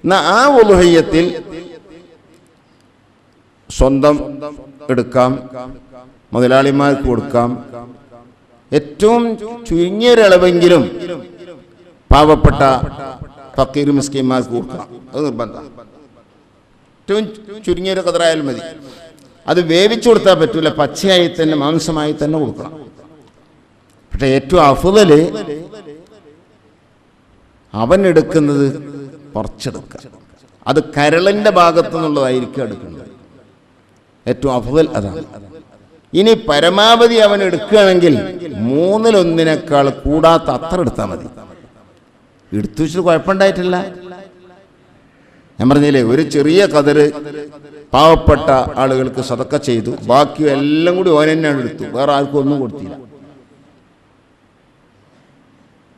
എന്നാൽ ആ ഉലുഹിയ്യത്തിൽ സ്വന്തം എടുക്കാം, മുതലാളിമാർക്ക് കൊടുക്കാം, ഏറ്റവും ചുരുങ്ങിയൊരളവെങ്കിലും പാവപ്പെട്ട ഫക്കീർ മിസ്കീന്മാർക്ക് കൊടുക്കണം. അത് നിർബന്ധം. ഏറ്റവും ചുരുങ്ങിയൊരു കതറായാലും മതി. അത് വേവിച്ചു കൊടുത്താൽ പറ്റൂല, പച്ചയായി തന്നെ മാംസമായി തന്നെ കൊടുക്കണം. പക്ഷെ ഏറ്റവും അഫ്ളല് അവൻ എടുക്കുന്നത് കുറച്ചെടുക്കുക, അത് കരളിൻ്റെ ഭാഗത്തു നിന്നുള്ളതായിരിക്കും എടുക്കേണ്ടത്. ഏറ്റവും അഫ്ളൽ അതാണ്. ഇനി പരമാവധി അവൻ എടുക്കുകയാണെങ്കിൽ 1/3 കൂടാത്ത അത്ര എടുത്താൽ മതി. എടുത്തു വെച്ചിട്ട് കുഴപ്പമുണ്ടായിട്ടില്ല. ഞാൻ പറഞ്ഞില്ലേ, ഒരു ചെറിയ കതറ് പാവപ്പെട്ട ആളുകൾക്ക് സദഖ ചെയ്തു, ബാക്കി എല്ലാം കൂടി ഓൻ തന്നെയാണ് എടുത്തു, വേറെ ആർക്കും ഒന്നും കൊടുത്തില്ല.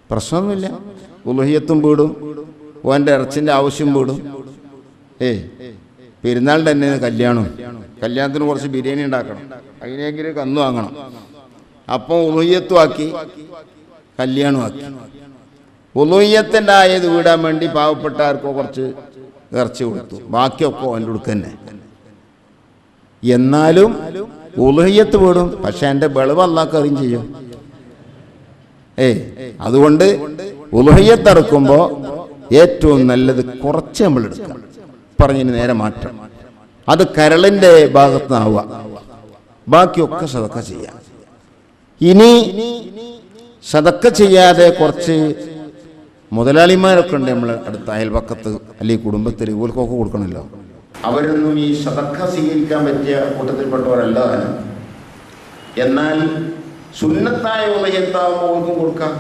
പ്രശ്നമൊന്നുമില്ല. ഉലുഹിയ്യത്തും വീടും, ഓൻ്റെ ഇറച്ചിൻ്റെ ആവശ്യം വീടും. പെരുന്നാളിൻ്റെ തന്നെ കല്യാണം, കല്യാണത്തിന് കുറച്ച് ബിരിയാണി ഉണ്ടാക്കണം, അതിനെങ്കിലും കന്നു വാങ്ങണം. അപ്പം ഉലുഹിയ്യത്തും ആക്കി, കല്യാണം ആക്കി. ഉലുഹിയ്യത്തിൻ്റെ ആയത് വീടാൻ വേണ്ടി പാവപ്പെട്ടാർക്കോ കുറച്ച് ഇറച്ചി കൊടുത്തു, ബാക്കിയൊക്കെ ഓൻ്റെ കൊടുക്കുക തന്നെ. എന്നാലും ഉലുഹിയ്യത്ത് വീടും. പക്ഷെ എൻ്റെ വെളിവ് അല്ലാഹ്ക്ക് അറിയും ചെയ്യും. അതുകൊണ്ട് ഉളുഹിയ്യത്ത് അറുക്കുമ്പോൾ ഏറ്റവും നല്ലത് കുറച്ച് നമ്മൾ എടുക്കുക. പറഞ്ഞതിന് നേരെ മാറ്റം. അത് കരളിൻ്റെ ഭാഗത്ത് നിന്നാവുക, ബാക്കിയൊക്കെ സദക്ക ചെയ്യാം. ഇനി സദക്ക ചെയ്യാതെ കുറച്ച് മുതലാളിമാരൊക്കെ ഉണ്ട് നമ്മൾ അടുത്ത അയൽപക്കത്ത് അല്ലെങ്കിൽ കുടുംബത്തിൽ, ഇവർക്കൊക്കെ കൊടുക്കണമല്ലോ. അവരൊന്നും ഈ സദക്ക സ്വീകരിക്കാൻ പറ്റിയ കൂട്ടത്തിൽപ്പെട്ടവരല്ല താനും. എന്നാൽ സുന്നത്തായ ഉളുഹിയ്യത്താവുമ്പോൾ അവർക്കും കൊടുക്കാം.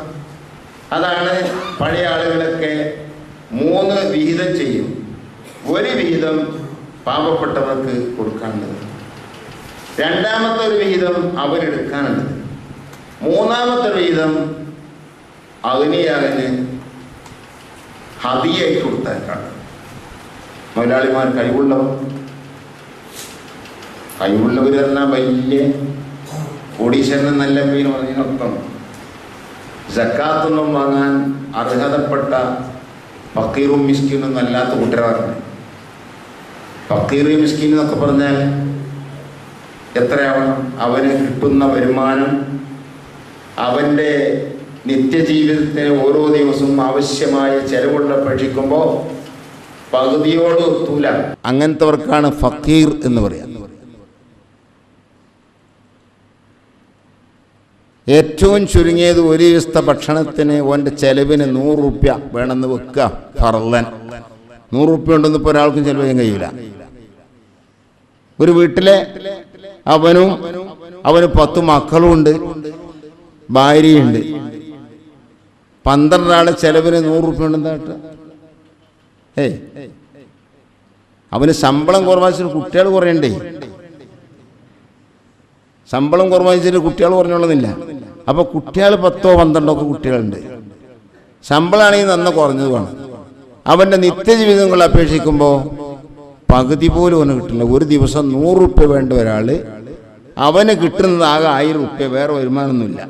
അതാണ് പഴയ ആളുകളൊക്കെ 3 വിഹിതം ചെയ്യും. ഒരു വിഹിതം പാവപ്പെട്ടവർക്ക് കൊടുക്കാനുള്ളത്, രണ്ടാമത്തെ ഒരു വിഹിതം അവരെടുക്കാനുള്ളത്, മൂന്നാമത്തെ വിഹിതം അഗ്നിയാവിന് ഹദിയായിട്ട് കൊടുത്തേക്കാണ്. മുതലാളിമാർ കഴിവുള്ളവർ പറഞ്ഞാൽ വലിയ കോടീശ്വരൻ നല്ല പേര് പറഞ്ഞതിനൊപ്പം സക്കാത്തൊന്നും വാങ്ങാൻ അർഹതപ്പെട്ട ഫക്കീറും മിസ്കീനൊന്നും അല്ലാത്ത കൂട്ടരാണ്. ഫക്കീർ മിസ്കീൻ എന്നൊക്കെ പറഞ്ഞാൽ എത്രയാവണം? അവന് കിട്ടുന്ന വരുമാനം അവൻ്റെ നിത്യജീവിതത്തിന് ഓരോ ദിവസവും ആവശ്യമായ ചെലവുള്ള അപേക്ഷിക്കുമ്പോൾ പകുതിയോട് ഒത്തൂല. അങ്ങനത്തെവർക്കാണ് ഫക്കീർ എന്ന് പറയാം. ഏറ്റവും ചുരുങ്ങിയത് ഒരു ദിവസത്തെ ഭക്ഷണത്തിന് ഓൻ്റെ ചെലവിന് 100 റുപ്യ വേണമെന്ന് വെക്കുക. ഫർളൻ 100 റുപ്യ ഉണ്ടെന്ന് ഇപ്പോൾ ഒരാൾക്കും ചെലവ് ചെയ്യാൻ കഴിയില്ല. ഒരു വീട്ടിലെ അവന് 10 മക്കളും ഉണ്ട്, ഭാര്യയുണ്ട്. 12 ആളെ ചെലവിന് 100 റുപ്യ ഉണ്ടെന്താ കേട്ടോ? അവന് ശമ്പളം കുറവാച്ചിട്ട് കുട്ടികൾ കുറയണ്ടേ? ശമ്പളം കുറവാച്ചിട്ട് കുട്ടികൾ കുറഞ്ഞോളുന്നില്ല. അപ്പോൾ കുട്ടികൾ 10ഓ 12ഓ ഒക്കെ കുട്ടികളുണ്ട്. ശമ്പളമാണെങ്കിൽ നന്ന കുറഞ്ഞതുമാണ്. അവൻ്റെ നിത്യജീവിതങ്ങൾ അപേക്ഷിക്കുമ്പോൾ പകുതി പോലും അവന് കിട്ടില്ല. ഒരു ദിവസം 100 റുപ്യ വേണ്ട ഒരാൾ അവന് കിട്ടുന്നത് ആകെ 1000 റുപ്യ, വേറെ വരുമാനമൊന്നുമില്ല.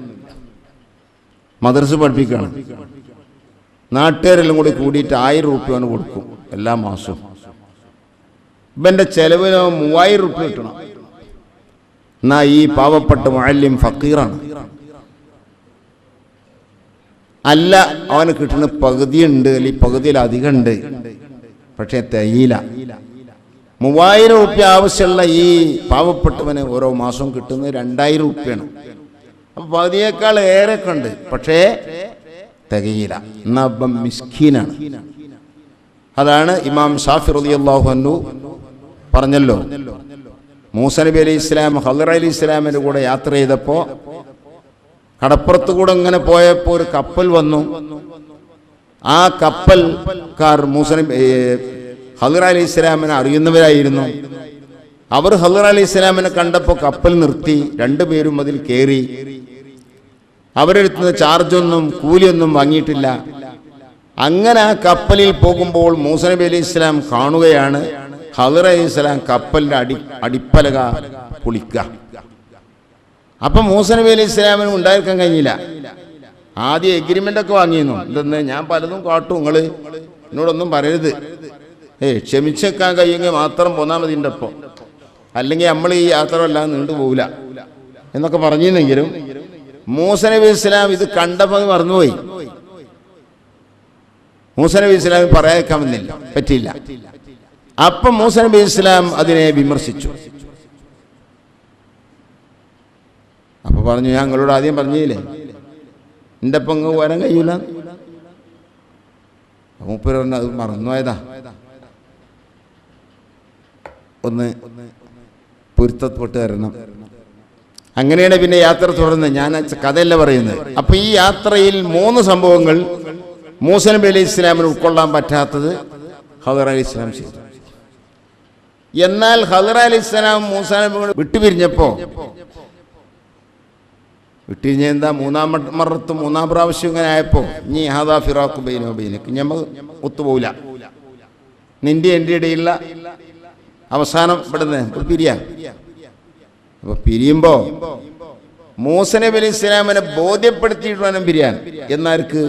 മദ്രസ പഠിപ്പിക്കുകയാണ്, നാട്ടുകാരെല്ലാം കൂടി കൂടിയിട്ട് 1000 റുപ്യ അവന് കൊടുക്കും എല്ലാ മാസവും. ഇവൻ്റെ ചെലവിന് 3000 റുപ്യ കിട്ടണം. എന്നാ ഈ പാവപ്പെട്ട മുഅല്ലിം ഫക്കീറാണ്. അല്ല, അവന് കിട്ടുന്ന പകുതിയുണ്ട്, അല്ലെങ്കിൽ പകുതിയിലധികം ഉണ്ട്, പക്ഷെ തികയില്ല. 3000 റുപ്യ ആവശ്യമുള്ള ഈ പാവപ്പെട്ടവന് ഓരോ മാസവും കിട്ടുന്നത് 2000 റുപ്യാണ്. അപ്പം പകുതിയേക്കാൾ ഏറെയൊക്കെ ഉണ്ട്, പക്ഷേ തികയില്ല. എന്നാ അപ്പം മിസ്കീനാണ്. അതാണ് ഇമാം ഷാഫി റളിയല്ലാഹു അൻഹു പറഞ്ഞല്ലോ, മൂസ നബി അലൈഹി ഇസ്ലാം ഖളിർ അലൈഹി ഇസ്ലാമിൻ്റെ കൂടെ യാത്ര ചെയ്തപ്പോൾ കടപ്പുറത്ത് കൂടെ ഇങ്ങനെ പോയപ്പോൾ ഒരു കപ്പൽ വന്നു. ആ കപ്പൽക്കാർ ഖളിർ അലൈഹി ഇസ്ലാമിനെ അറിയുന്നവരായിരുന്നു. അവർ ഖളിർ അലൈഹി ഇസ്ലാമിനെ കണ്ടപ്പോൾ കപ്പൽ നിർത്തി, 2 പേരും അതിൽ കയറി. അവരെടുത്തുന്ന ചാർജൊന്നും കൂലിയൊന്നും വാങ്ങിയിട്ടില്ല. അങ്ങനെ ആ കപ്പലിൽ പോകുമ്പോൾ മൂസ നബി അലൈഹി ഇസ്ലാം കാണുകയാണ് ഖളിർ അലൈഹി ഇസ്ലാം കപ്പലിൻ്റെ അടിപ്പലക പൊളിക്കുക. അപ്പം മൂസ നബി അലൈഹി ഇസ്ലാമിന് ഉണ്ടായിരിക്കാൻ കഴിഞ്ഞില്ല. ആദ്യം എഗ്രിമെൻ്റ് ഒക്കെ വാങ്ങിയിരുന്നു. ഇതെന്ന് ഞാൻ പലതും കാട്ടും, നിങ്ങൾ എന്നോടൊന്നും പറയരുത്, ക്ഷമിച്ചേക്കാൻ കഴിയുമെങ്കിൽ മാത്രം പോന്നാൽ മതി എൻ്റെ ഒപ്പം, അല്ലെങ്കിൽ നമ്മൾ ഈ യാത്ര എല്ലാം നീണ്ടുപോകില്ല എന്നൊക്കെ പറഞ്ഞിരുന്നെങ്കിലും മൂസ നബി ഇസ്ലാം ഇത് കണ്ടപ്പോൾ അത് മറന്നുപോയി. മൂസ നബി ഇസ്ലാം പറയാതിരിക്കാൻ പറ്റില്ല. അപ്പം മൂസ നബി ഇസ്ലാം അതിനെ വിമർശിച്ചു. അപ്പൊ പറഞ്ഞു, ഞാൻ നിങ്ങളോട് ആദ്യം പറഞ്ഞില്ലേ എൻ്റെ ഒപ്പം അങ്ങ് വരാൻ കഴിയൂല. മൂപ്പര് പറഞ്ഞു, അത് മറന്നുപോയതാ, ഒന്ന് പൊരുത്തപ്പെട്ട് തരണം. അങ്ങനെയാണ് പിന്നെ യാത്ര തുടർന്ന്. ഞാൻ കഥയല്ല പറയുന്നത്. അപ്പൊ ഈ യാത്രയിൽ 3 സംഭവങ്ങൾ മൂസ നബി അലൈഹി ഇസ്ലാമിന് ഉൾക്കൊള്ളാൻ പറ്റാത്തത് ഖളിർ അലൈഹി ഇസ്ലാം ചെയ്തു. എന്നാൽ ഖളിർ അലൈഹി ഇസ്ലാം മൂസ നബി വിട്ടുപിരിഞ്ഞപ്പോൾ എന്താ 3-ാം മറത്തും 3-ാം പ്രാവശ്യം ഇങ്ങനെ ആയപ്പോൾ നീ ഹാദാ ഫിറാഖു ബൈനി വബൈനക, ഞമ്മ ഒത്തുപോകില്ല, നിന്റെ എൻ്റെ ഇടയിലുള്ള അവസാനം ഇവിടുന്ന് പിരിയാ. അപ്പൊ പിരിയുമ്പോൾ മൂസ നബി അലൈഹി ഇസ്ലാമിനെ ബോധ്യപ്പെടുത്തിയിട്ട് വേണം പിരിയാൻ എന്നാർക്ക്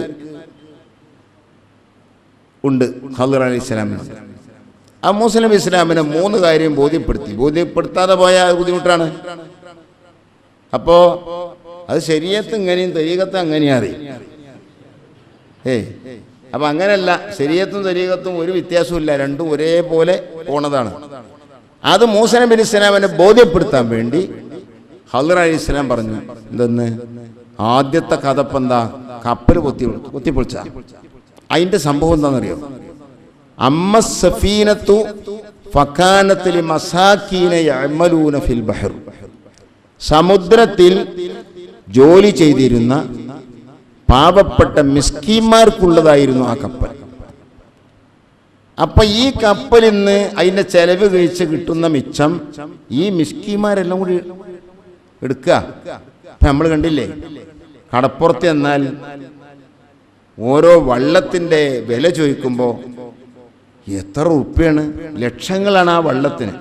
ഉണ്ട്? ഖളിർ അലൈഹി ഇസ്ലാമിന്. ആ മൂസ നബി ഇസ്ലാമിനെ 3 കാര്യം ബോധ്യപ്പെടുത്താതെ പോയാൽ ബുദ്ധിമുട്ടാണ്. അപ്പോൾ അത് ശരീഅത്ത് ഇങ്ങനെയും തരീഖത്ത് അങ്ങനെയും അറിയും. അപ്പം അങ്ങനെയല്ല, ശരീഅത്തും തരീഖത്തും ഒരു വ്യത്യാസമില്ല, രണ്ടും ഒരേപോലെ പോണതാണ്. അത് മൂസ നബി അലൈഹി ഇസ്ലാമിനെ ബോധ്യപ്പെടുത്താൻ വേണ്ടി ഖളിർ അലൈഹി ഇസ്ലാം പറഞ്ഞു, എന്തെന്ന് ആദ്യത്തെ കഥപ്പെന്താ, കപ്പൽ കുത്തിപ്പൊളിച്ച. അതിൻ്റെ സംഭവം എന്താണെന്നറിയോ? അമ്മ സഫീനത്തു ഫകാനത്ത് ലിമസാകീന യഅമലൂന ഫിൽ ബഹർ, സമുദ്രത്തിൽ ജോലി ചെയ്തിരുന്ന പാവപ്പെട്ട മിസ്കീന്മാർക്കുള്ളതായിരുന്നു ആ കപ്പൽ. അപ്പൊ ഈ കപ്പലിൽ നിന്ന് അതിന്റെ ചെലവ് കഴിച്ച് കിട്ടുന്ന മിച്ചം ഈ മിസ്കീന്മാരെല്ലാം കൂടി എടുക്കുക. ഇപ്പൊ നമ്മൾ കണ്ടില്ലേ, കടപ്പുറത്ത് എന്നാൽ ഓരോ വള്ളത്തിന്റെ വില ചോദിക്കുമ്പോൾ എത്ര ഉറുപ്പ്യാണ്, ലക്ഷങ്ങളാണ് ആ വള്ളത്തിന്.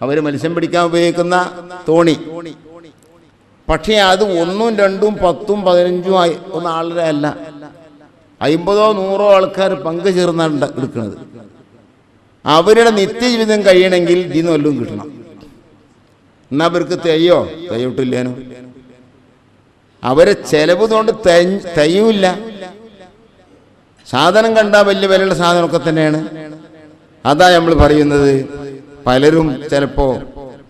അവര് മത്സ്യം പിടിക്കാൻ ഉപയോഗിക്കുന്ന തോണി. പക്ഷേ അത് 1, 2, 10, 15 ഒന്നും ആളുടെ അല്ല, 50, 100 ആൾക്കാർ പങ്കു ചേർന്നാണ് എടുക്കുന്നത്. അവരുടെ നിത്യജീവിതം കഴിയണമെങ്കിൽ ഇതിന്ന് വല്ലതും കിട്ടണം. എന്നാ അവർക്ക് തെയ്യോട്ടില്ലേനോ, അവരെ ചെലവ് കൊണ്ട് തെയ്യൂല്ല. സാധനം കണ്ടാൽ വലിയ വിലയുള്ള സാധനമൊക്കെ തന്നെയാണ്. അതാ നമ്മൾ പറയുന്നത്, പലരും ചിലപ്പോൾ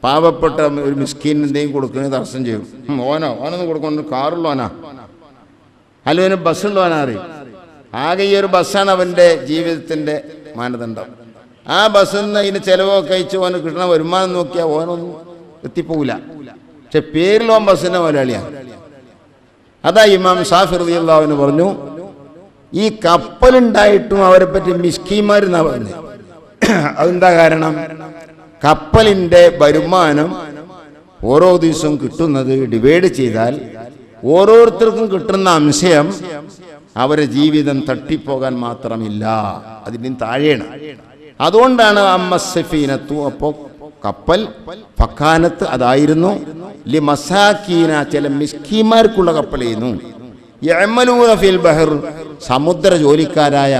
പാവപ്പെട്ട ഒരു മിസ്കീൻ എന്തെങ്കിലും കൊടുക്കുന്നത് തടസ്സം ചെയ്യും. ഓനൊന്നും കൊടുക്കണം, കാറുള്ളവനാ അല്ലെങ്കിൽ ബസ്സുള്ളവനാ അറിയും. ആകെ ഈ ഒരു ബസ്സാണ് അവൻ്റെ ജീവിതത്തിൻ്റെ മാനദണ്ഡം. ആ ബസ്സിൽ നിന്ന് അതിന് ചിലവൊക്കെ അയച്ച് ഓന് കിട്ടണ വരുമാനം നോക്കിയാൽ ഓനൊന്നും എത്തിപ്പോവില്ല. പക്ഷെ പേരിൽ ഓൻ ബസ്സിൻ്റെ മുതലാളിയാണ്. അതാ ഇമാം ഷാഫി റളിയല്ലാഹു അൻഹു പറഞ്ഞു, ഈ കപ്പലുണ്ടായിട്ടും അവരെ പറ്റി മിസ്കീന്മാരെന്നാ പറഞ്ഞത്. അതെന്താ കാരണം? കപ്പലിൻ്റെ വരുമാനം ഓരോ ദിവസവും കിട്ടുന്നത് ഡിവൈഡ് ചെയ്താൽ ഓരോരുത്തർക്കും കിട്ടുന്ന അംശം അവരുടെ ജീവിതം തട്ടിപ്പോകാൻ മാത്രമില്ല, അതിന് താഴെയാണ്. അതുകൊണ്ടാണ് അമ്മസഫീനത്തു, അപ്പോൾ കപ്പൽ ഫക്കാനത്ത് അതായിരുന്നു ലി മസാക്കീന, ചില മിസ്കീന്മാർക്കുള്ള കപ്പലായിരുന്നു. യഅമലൂന ഫിൽ ബഹർ, സമുദ്ര ജോലിക്കാരായ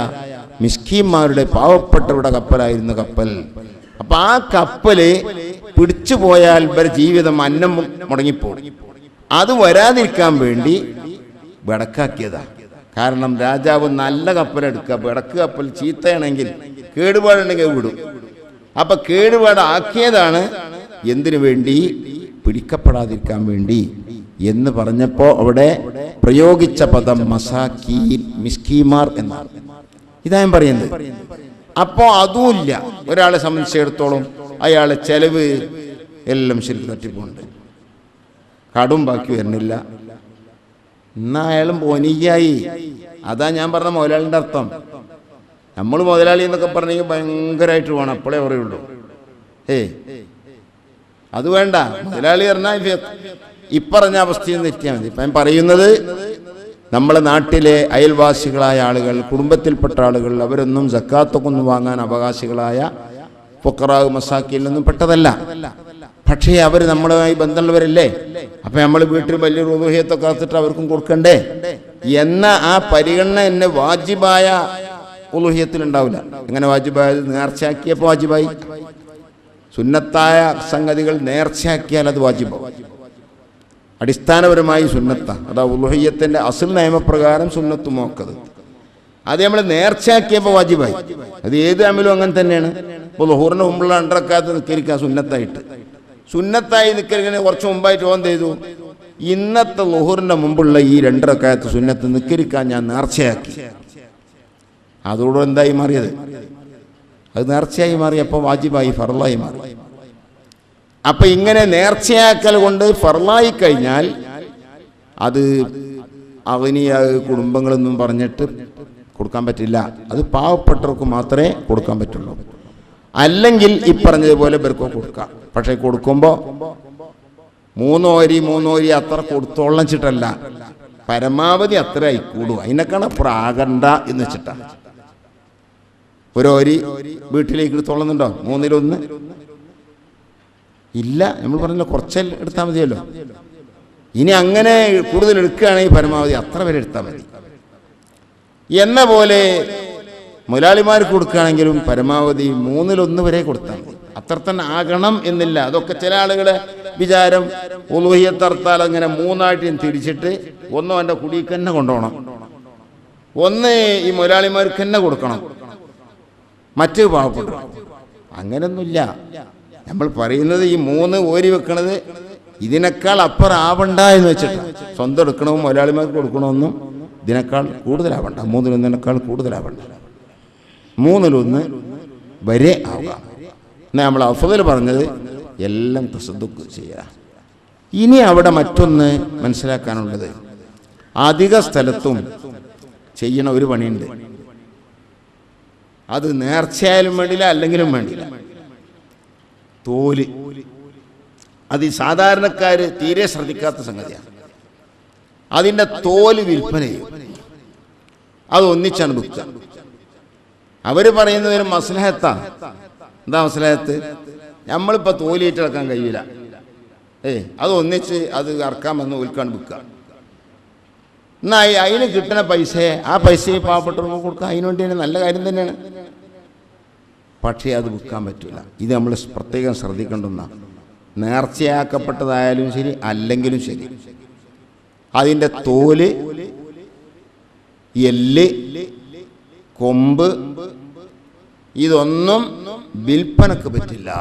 മിസ്കീന്മാരുടെ പാവപ്പെട്ടവരുടെ കപ്പലായിരുന്നു കപ്പൽ. അപ്പൊ ആ കപ്പല് പിടിച്ചു പോയാൽ ഇവരുടെ ജീവിതം അന്നം മുടങ്ങിപ്പോകും. അത് വരാതിരിക്കാൻ വേണ്ടി വടക്കാക്കിയതാ. കാരണം രാജാവ് നല്ല കപ്പലെടുക്കുക, വടക്ക് കപ്പൽ ചീത്തയാണെങ്കിൽ കേടുപാടുണ്ടെങ്കിൽ വിടും. അപ്പൊ കേടുപാടാക്കിയതാണ് എന്തിനു വേണ്ടി? പിടിക്കപ്പെടാതിരിക്കാൻ വേണ്ടി എന്ന് പറഞ്ഞപ്പോ അവിടെ പ്രയോഗിച്ച പദം മസാക്കീൻ, മിസ്കീമാർ എന്നാണ്. ഇതാ ഞാൻ പറയുന്നത്. അപ്പോ അതുമില്ല, ഒരാളെ സംബന്ധിച്ചിടത്തോളം അയാളെ ചെലവ് എല്ലാം ശരിക്കും തട്ടിപ്പോണ്ട്, കടും ബാക്കി വരുന്നില്ല, എന്നാ അയാളും പോനിയായി. അതാ ഞാൻ പറഞ്ഞ മുതലാളിൻ്റെ അർത്ഥം. നമ്മൾ മുതലാളി എന്നൊക്കെ പറഞ്ഞെങ്കിൽ ഭയങ്കരമായിട്ട് വേണം, അപ്പോഴേ പറയുള്ളൂ. അത് വേണ്ട. മുതലാളി പറഞ്ഞാൽ ഇപ്പറഞ്ഞ അവസ്ഥയിൽ തെറ്റിയാൽ മതി. ഇപ്പം ഞാൻ പറയുന്നത്, നമ്മളെ നാട്ടിലെ അയൽവാസികളായ ആളുകൾ, കുടുംബത്തിൽപ്പെട്ട ആളുകൾ, അവരൊന്നും സക്കാത്തൊക്കെ ഒന്നും വാങ്ങാൻ അവകാശികളായ ഫുഖറാ മസാക്കീനിലൊന്നും പെട്ടതല്ല. പക്ഷേ അവർ നമ്മളുമായി ബന്ധമുള്ളവരല്ലേ. അപ്പൊ നമ്മൾ വീട്ടിൽ വലിയ ഉളുഹിയത്തൊക്കെ കാത്തിട്ട് അവർക്കും കൊടുക്കണ്ടേ എന്ന ആ പരിഗണന എന്നെ വാജിബായ ഉളുഹിയത്തിൽ ഉണ്ടാവില്ല. എങ്ങനെ വാജിബായത്? നേർച്ചയാക്കിയപ്പോൾ വാജിബായി. സുന്നത്തായ സംഗതികൾ നേർച്ചയാക്കിയാൽ അത് വാജിബാവും. അടിസ്ഥാനപരമായി സുന്നത്ത, അതാ ഉളുഹിയത്തിന്റെ അസുൽ നിയമപ്രകാരം സുന്നത്ത് മോക്കത്. അത് നമ്മൾ നേർച്ചയാക്കിയപ്പോൾ വാജിബായി. അത് ഏത് അമലും അങ്ങനെ തന്നെയാണ്. ഇപ്പോൾ ളുഹൂറിന് മുമ്പുള്ള 2 റക്അത്ത് നിസ്കരിക്കാൻ സുന്നത്തായിട്ട്, സുന്നത്തായി നിസ്കരിക്കുന്ന കുറച്ച് മുമ്പായിട്ട് ഓൻ ചെയ്തു, ഇന്നത്തെ ളുഹൂറിന്റെ മുമ്പുള്ള ഈ 2 റക്അത്ത് സുന്നത്ത് നിസ്കരിക്കാൻ ഞാൻ നേർച്ചയാക്കി. അതോടെ എന്തായി മാറിയത്? അത് നേർച്ചയായി മാറിയപ്പോൾ വാജിബായി, ഫർളായി മാറി. അപ്പൊ ഇങ്ങനെ നേർച്ചയാക്കൽ കൊണ്ട് ഫർളായി കഴിഞ്ഞാൽ അത് അവനിയ കുടുംബങ്ങളൊന്നും പറഞ്ഞിട്ട് കൊടുക്കാൻ പറ്റില്ല. അത് പാവപ്പെട്ടവർക്ക് മാത്രമേ കൊടുക്കാൻ പറ്റുള്ളൂ. അല്ലെങ്കിൽ ഈ പറഞ്ഞതുപോലെ ഇവർക്ക് കൊടുക്കാം. പക്ഷെ കൊടുക്കുമ്പോൾ 3 ഓരി അത്ര കൊടുത്തോളം വെച്ചിട്ടല്ല, പരമാവധി അത്ര ആയിക്കൂടും. അതിനൊക്കെയാണ് പ്രാകണ്ട എന്ന് വെച്ചിട്ടാ. ഒരു ഓരി വീട്ടിലേക്ക് എടുത്തോളുന്നുണ്ടോ? 1/3 ഇല്ല. നമ്മൾ പറഞ്ഞല്ലോ കുറച്ച് എടുത്താൽ മതിയല്ലോ. ഇനി അങ്ങനെ കൂടുതൽ എടുക്കുകയാണെങ്കിൽ പരമാവധി അത്ര വരെ എടുത്താൽ മതി എന്ന പോലെ മുതലാളിമാർക്ക് കൊടുക്കുകയാണെങ്കിലും പരമാവധി 1/3 വരെ കൊടുത്താൽ മതി. അത്ര തന്നെ ആകണം എന്നില്ല. അതൊക്കെ ചില ആളുകളെ വിചാരം ഉലൂഹിയത്തർത്താൽ അങ്ങനെ മൂന്നായിട്ടും തിരിച്ചിട്ട് ഒന്നും അവൻ്റെ കുടിക്ക് തന്നെ കൊണ്ടുപോകണം, ഒന്ന് ഈ മുതലാളിമാർക്ക് തന്നെ കൊടുക്കണം, മറ്റ് പാവപ്പെട്ടു. അങ്ങനൊന്നുമില്ല. നമ്മൾ പറയുന്നത് ഈ 3 ഓരി വെക്കണത് ഇതിനേക്കാൾ അപ്പുറം ആവണ്ട എന്ന് വെച്ചിട്ട്, സ്വന്തം എടുക്കണമെന്നും മുതലാളിമാർക്ക് കൊടുക്കണമെന്നും ഇതിനേക്കാൾ കൂടുതലാവണ്ട, 3-1 കൂടുതലാവണ്ട, 3-1 വരെ ആവാം. എന്നാൽ നമ്മൾ അഫ്ദൽ പറഞ്ഞത് എല്ലാം തസദ്ദുഖ് ചെയ്യുക. ഇനി അവിടെ മറ്റൊന്ന് മനസ്സിലാക്കാനുള്ളത്, അധിക സ്ഥലത്തും ചെയ്യണ ഒരു പണിയുണ്ട്. അത് നേർച്ചയായാലും വേണ്ടില്ല, അല്ലെങ്കിലും വേണ്ടില്ല. തോല്, അത് ഈ സാധാരണക്കാർ തീരെ ശ്രദ്ധിക്കാത്ത സംഗതിയാണ്. അതിൻ്റെ തോല് വിൽപ്പന ചെയ്യും, അത് ഒന്നിച്ചാണ് വിൽക്കുക. അവർ പറയുന്നതിന് മസ്ലഹത്താണ്. എന്താ മസ്ലഹത്ത്? നമ്മളിപ്പോൾ തോലിയിട്ട് ഇറക്കാൻ കഴിയില്ല, അത് ഒന്നിച്ച് അത് ഇറക്കാൻ വന്ന് ഓൽക്കാൻ വിൽക്കുക. എന്നാൽ അതിന് കിട്ടുന്ന പൈസയെ ആ പൈസയെ പാവപ്പെട്ടവർക്ക് കൊടുക്കുക, അതിനു വേണ്ടി തന്നെ നല്ല കാര്യം തന്നെയാണ്. പക്ഷേ അത് വിൽക്കാൻ പറ്റില്ല. ഇത് നമ്മൾ പ്രത്യേകം ശ്രദ്ധിക്കേണ്ടുന്ന, നേർച്ചയാക്കപ്പെട്ടതായാലും ശരി അല്ലെങ്കിലും ശരി, അതിൻ്റെ തോല്, എല്ല്, കൊമ്പ് ഇതൊന്നും വിൽപ്പനക്ക് പറ്റില്ല.